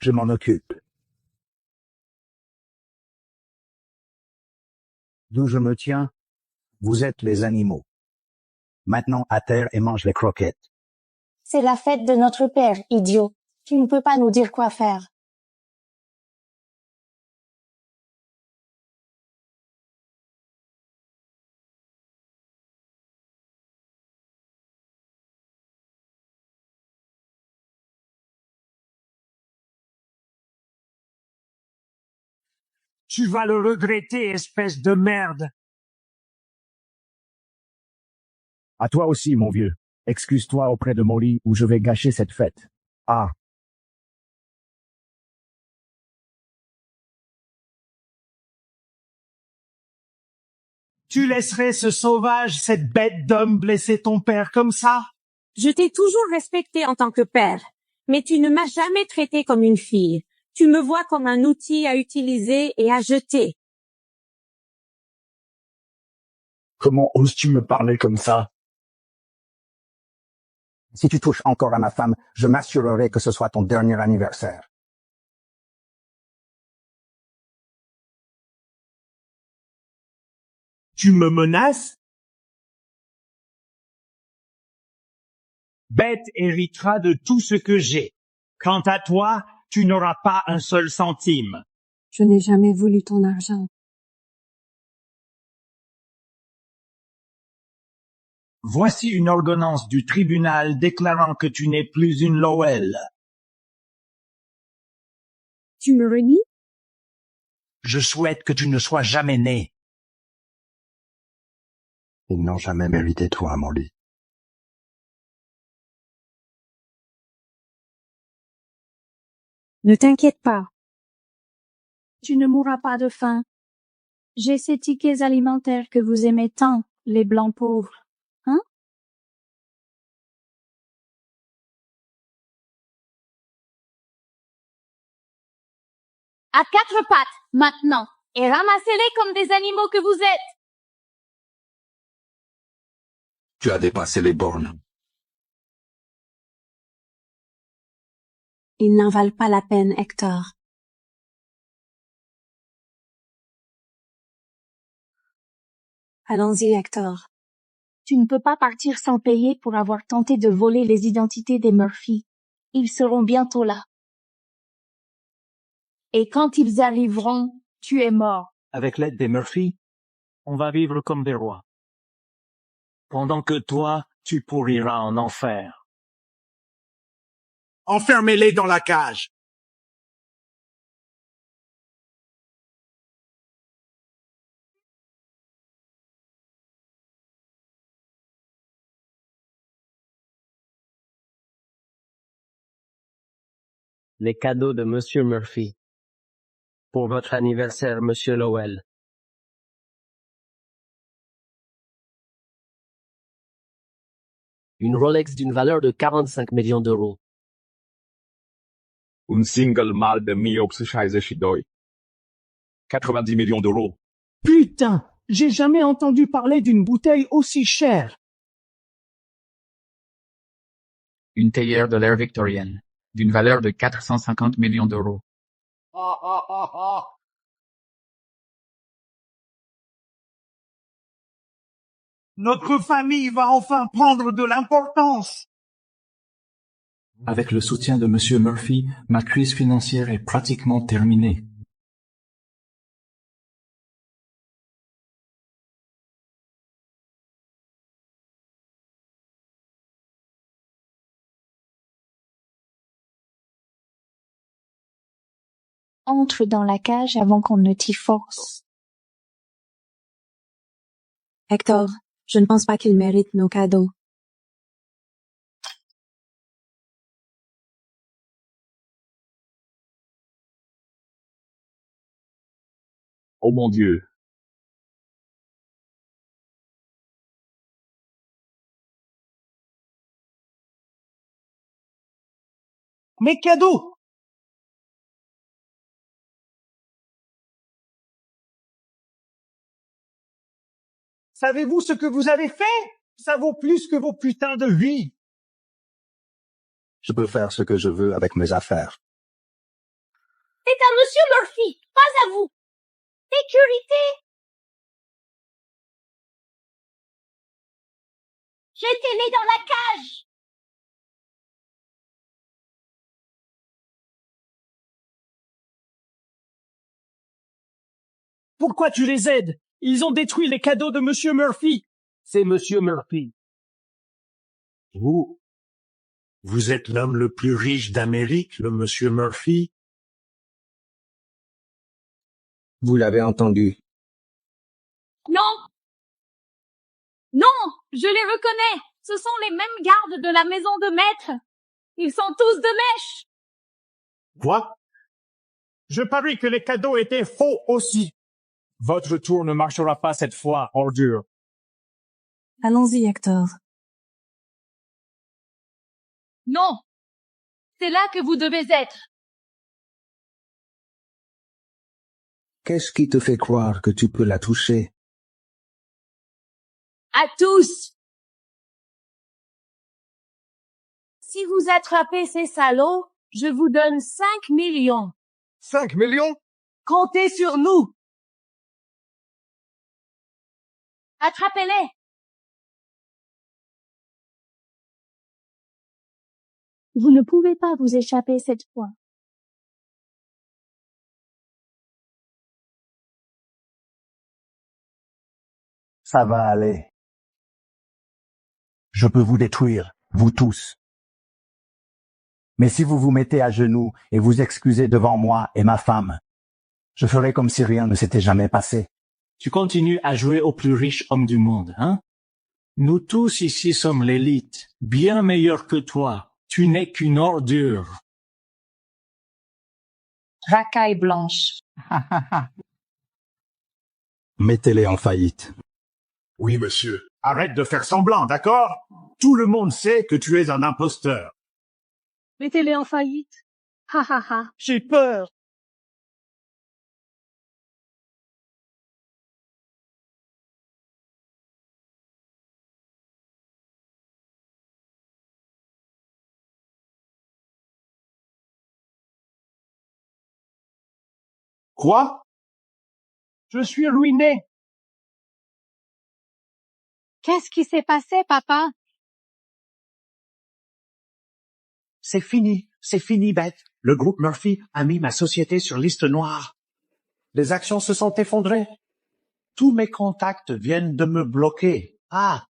Je m'en occupe. D'où je me tiens, vous êtes les animaux. Maintenant à terre et mange les croquettes. C'est la fête de notre père, idiot. Tu ne peux pas nous dire quoi faire. Tu vas le regretter, espèce de merde. À toi aussi, mon vieux. Excuse-toi auprès de Molly ou je vais gâcher cette fête. Ah. Tu laisserais ce sauvage, cette bête d'homme blesser ton père comme ça? Je t'ai toujours respecté en tant que père, mais tu ne m'as jamais traité comme une fille. Tu me vois comme un outil à utiliser et à jeter. Comment oses-tu me parler comme ça? Si tu touches encore à ma femme, je m'assurerai que ce soit ton dernier anniversaire. Tu me menaces? Bête héritera de tout ce que j'ai. Quant à toi, tu n'auras pas un seul centime. Je n'ai jamais voulu ton argent. Voici une ordonnance du tribunal déclarant que tu n'es plus une Lowell. Tu me renies? Je souhaite que tu ne sois jamais né. Ils n'ont jamais mérité toi, Molly. Ne t'inquiète pas. Tu ne mourras pas de faim. J'ai ces tickets alimentaires que vous aimez tant, les blancs pauvres. Hein? À quatre pattes, maintenant, et ramassez-les comme des animaux que vous êtes. Tu as dépassé les bornes. Ils n'en valent pas la peine, Hector. Allons-y, Hector. Tu ne peux pas partir sans payer pour avoir tenté de voler les identités des Murphy. Ils seront bientôt là. Et quand ils arriveront, tu es mort. Avec l'aide des Murphy, on va vivre comme des rois. Pendant que toi, tu pourriras en enfer. Enfermez-les dans la cage. Les cadeaux de Monsieur Murphy. Pour votre anniversaire, Monsieur Lowell. Une Rolex d'une valeur de 45 millions d'euros. Un single malt de 1862. 90 millions d'euros. Putain, j'ai jamais entendu parler d'une bouteille aussi chère. une théière de l'ère victorienne, d'une valeur de 450 millions d'euros. Notre famille va enfin prendre de l'importance. Avec le soutien de Monsieur Murphy, ma crise financière est pratiquement terminée. Entre dans la cage avant qu'on ne t'y force. Hector, je ne pense pas qu'il mérite nos cadeaux. Oh mon Dieu. Mes cadeaux! Savez-vous ce que vous avez fait? Ça vaut plus que vos putains de vies. Je peux faire ce que je veux avec mes affaires. C'est à Monsieur Murphy, pas à vous. Sécurité! Jetez-les dans la cage! Pourquoi tu les aides? Ils ont détruit les cadeaux de Monsieur Murphy. C'est Monsieur Murphy. Vous êtes l'homme le plus riche d'Amérique, le Monsieur Murphy? Vous l'avez entendu. Non! Non! Je les reconnais! Ce sont les mêmes gardes de la maison de maître! Ils sont tous de mèche! Quoi? Je parie que les cadeaux étaient faux aussi. Votre tour ne marchera pas cette fois, ordure. Allons-y, Hector. Non! C'est là que vous devez être! Qu'est-ce qui te fait croire que tu peux la toucher? À tous! Si vous attrapez ces salauds, je vous donne 5 millions. 5 millions? Comptez sur nous! Attrapez-les! Vous ne pouvez pas vous échapper cette fois. Ça va aller. Je peux vous détruire, vous tous. Mais si vous vous mettez à genoux et vous excusez devant moi et ma femme, je ferai comme si rien ne s'était jamais passé. Tu continues à jouer au plus riche homme du monde, hein? Nous tous ici sommes l'élite, bien meilleur que toi. Tu n'es qu'une ordure. Racaille blanche. Mettez-les en faillite. Oui, monsieur. Arrête de faire semblant, d'accord? Tout le monde sait que tu es un imposteur. Mettez-les en faillite. Ha ha ha. J'ai peur. Quoi? Je suis ruiné. Qu'est-ce qui s'est passé, papa? C'est fini, Beth. Le groupe Murphy a mis ma société sur liste noire. Les actions se sont effondrées. Tous mes contacts viennent de me bloquer. Ah!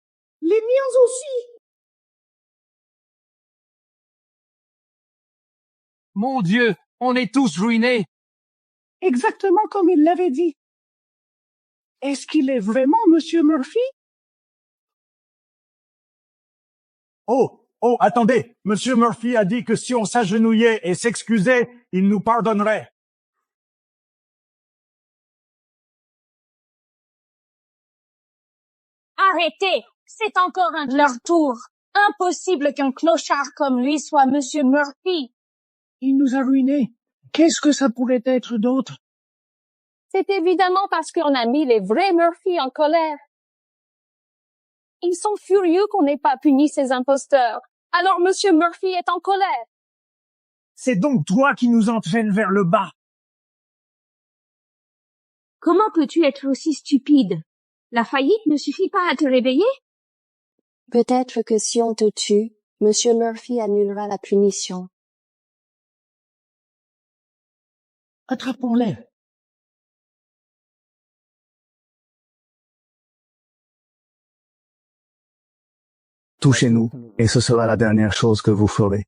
Les miens aussi. Mon Dieu, on est tous ruinés. Exactement comme il l'avait dit. Est-ce qu'il est vraiment Monsieur Murphy? Oh, attendez. Monsieur Murphy a dit que si on s'agenouillait et s'excusait, il nous pardonnerait. Arrêtez! C'est encore un de leur tour. Impossible qu'un clochard comme lui soit Monsieur Murphy. Il nous a ruinés. Qu'est-ce que ça pourrait être d'autre? C'est évidemment parce qu'on a mis les vrais Murphy en colère. Ils sont furieux qu'on n'ait pas puni ces imposteurs. Alors Monsieur Murphy est en colère. C'est donc toi qui nous entraînes vers le bas. Comment peux-tu être aussi stupide? La faillite ne suffit pas à te réveiller? Peut-être que si on te tue, Monsieur Murphy annulera la punition. Attrapons-les. Touchez-nous, et ce sera la dernière chose que vous ferez.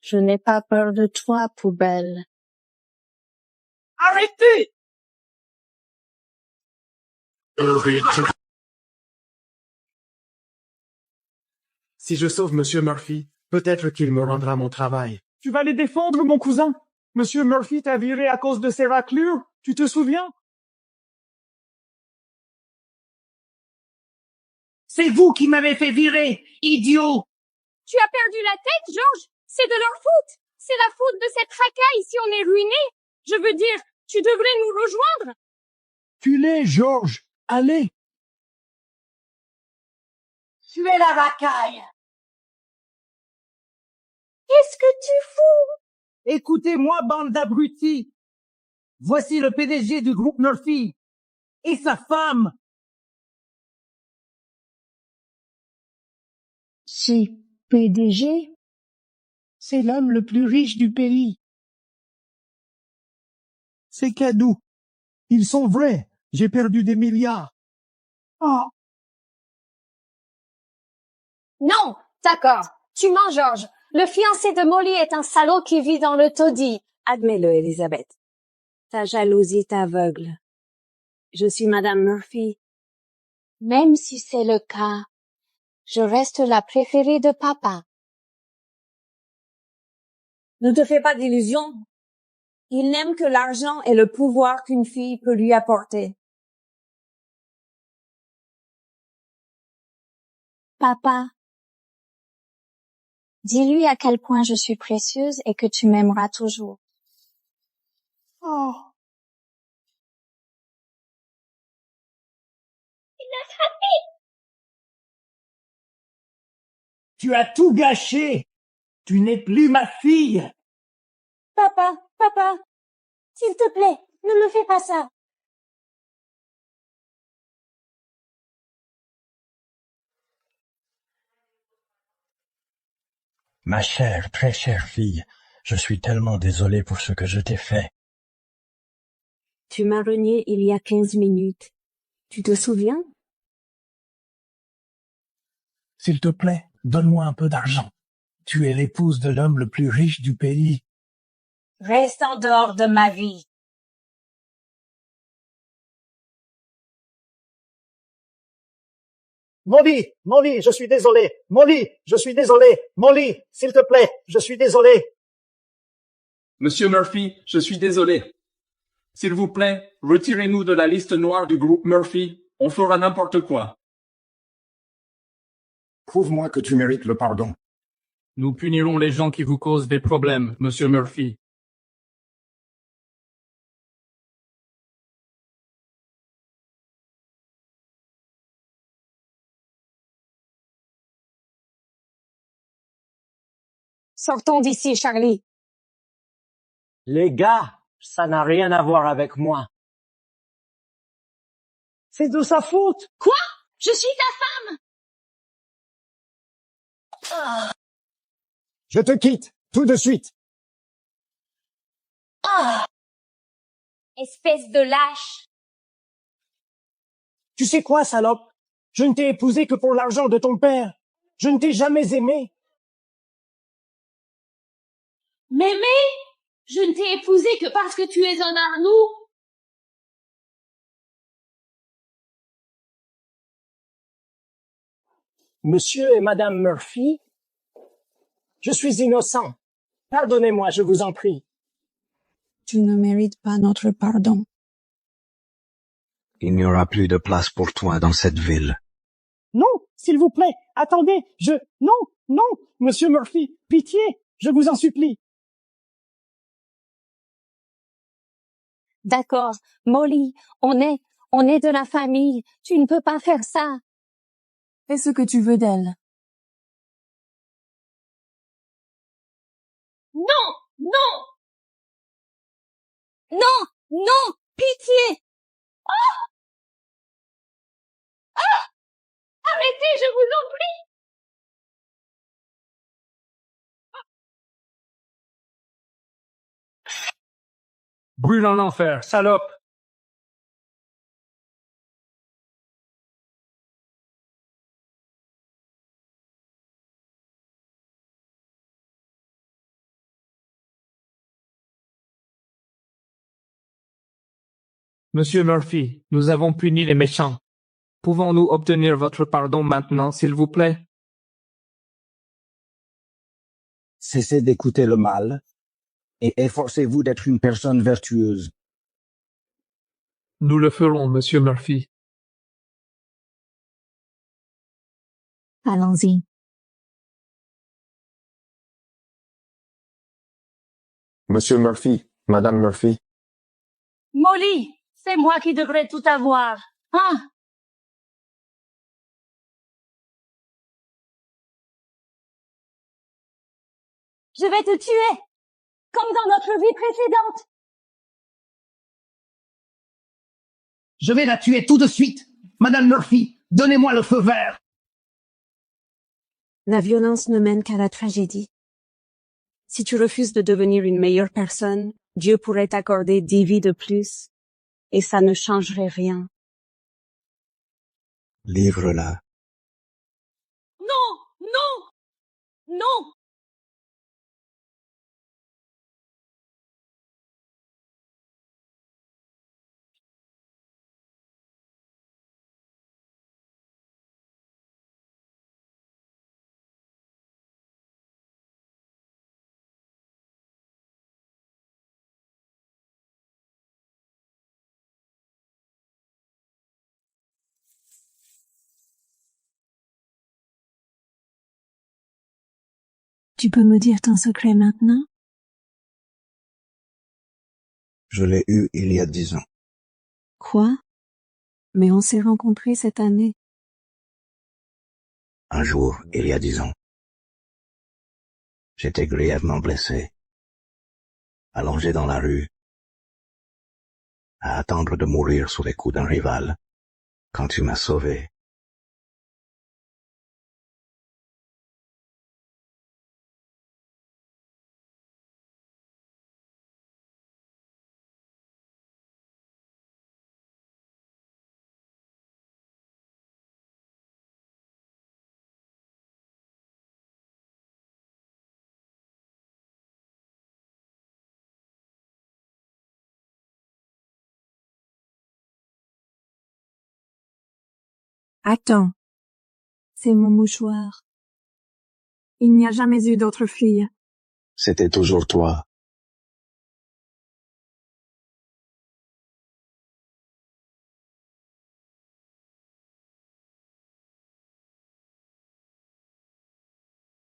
Je n'ai pas peur de toi, poubelle. Arrêtez! Si je sauve Monsieur Murphy, peut-être qu'il me rendra mon travail. Tu vas les défendre, mon cousin? Monsieur Murphy t'a viré à cause de ses raclures, tu te souviens? C'est vous qui m'avez fait virer, idiot! Tu as perdu la tête, George? C'est de leur faute. C'est la faute de cette racaille si on est ruiné. Je veux dire, tu devrais nous rejoindre. Filez, George, allez! Tu es la racaille. Qu'est-ce que tu fous? Écoutez-moi, bande d'abrutis. Voici le PDG du groupe Murphy. Et sa femme. C'est PDG? C'est l'homme le plus riche du pays. Ces cadeaux, ils sont vrais. J'ai perdu des milliards. Oh. Non, d'accord. Tu mens, George. Le fiancé de Molly est un salaud qui vit dans le taudis. Admets-le, Elizabeth. Ta jalousie t'aveugle. Je suis Madame Murphy. Même si c'est le cas, je reste la préférée de papa. Ne te fais pas d'illusions. Il n'aime que l'argent et le pouvoir qu'une fille peut lui apporter. Papa, dis-lui à quel point je suis précieuse et que tu m'aimeras toujours. Oh. Il l'a frappé. Tu as tout gâché. Tu n'es plus ma fille. Papa, s'il te plaît, ne me fais pas ça. Ma chère, très chère fille, je suis tellement désolé pour ce que je t'ai fait. Tu m'as renié il y a 15 minutes. Tu te souviens? S'il te plaît, donne-moi un peu d'argent. Tu es l'épouse de l'homme le plus riche du pays. Reste en dehors de ma vie. Molly, je suis désolé. Molly, je suis désolé. Molly, s'il te plaît, je suis désolé. Monsieur Murphy, je suis désolé. S'il vous plaît, retirez-nous de la liste noire du groupe Murphy. On fera n'importe quoi. Prouve-moi que tu mérites le pardon. Nous punirons les gens qui vous causent des problèmes, Monsieur Murphy. Sortons d'ici, Charlie. Les gars, ça n'a rien à voir avec moi. C'est de sa faute. Quoi? Je suis ta femme. Ah. Je te quitte, tout de suite. Ah. Espèce de lâche. Tu sais quoi, salope? Je ne t'ai épousé que pour l'argent de ton père. Je ne t'ai jamais aimé. Mémé, je ne t'ai épousé que parce que tu es un Arnoux. Monsieur et Madame Murphy, je suis innocent. Pardonnez-moi, je vous en prie. Tu ne mérites pas notre pardon. Il n'y aura plus de place pour toi dans cette ville. Non, s'il vous plaît, attendez, non, Monsieur Murphy, pitié, je vous en supplie. D'accord, Molly, on est de la famille. Tu ne peux pas faire ça. Fais ce que tu veux d'elle. Non! Non! Non! Pitié! Ah! Ah! Arrêtez, je vous en prie! Brûle en enfer, salope! Monsieur Murphy, nous avons puni les méchants. Pouvons-nous obtenir votre pardon maintenant, s'il vous plaît? Cessez d'écouter le mal et efforcez-vous d'être une personne vertueuse. Nous le ferons, Monsieur Murphy. Allons-y. Monsieur Murphy, Madame Murphy. Molly, c'est moi qui devrais tout avoir. Hein? Je vais te tuer, comme dans notre vie précédente. Je vais la tuer tout de suite. Madame Murphy, donnez-moi le feu vert. La violence ne mène qu'à la tragédie. Si tu refuses de devenir une meilleure personne, Dieu pourrait t'accorder 10 vies de plus, et ça ne changerait rien. Livre-la. Non, non, non. Tu peux me dire ton secret maintenant? Je l'ai eu il y a 10 ans. Quoi? Mais on s'est rencontrés cette année. Un jour, il y a 10 ans. J'étais grièvement blessé, allongé dans la rue, à attendre de mourir sous les coups d'un rival, quand tu m'as sauvé. Attends. C'est mon mouchoir. Il n'y a jamais eu d'autre fille. C'était toujours toi.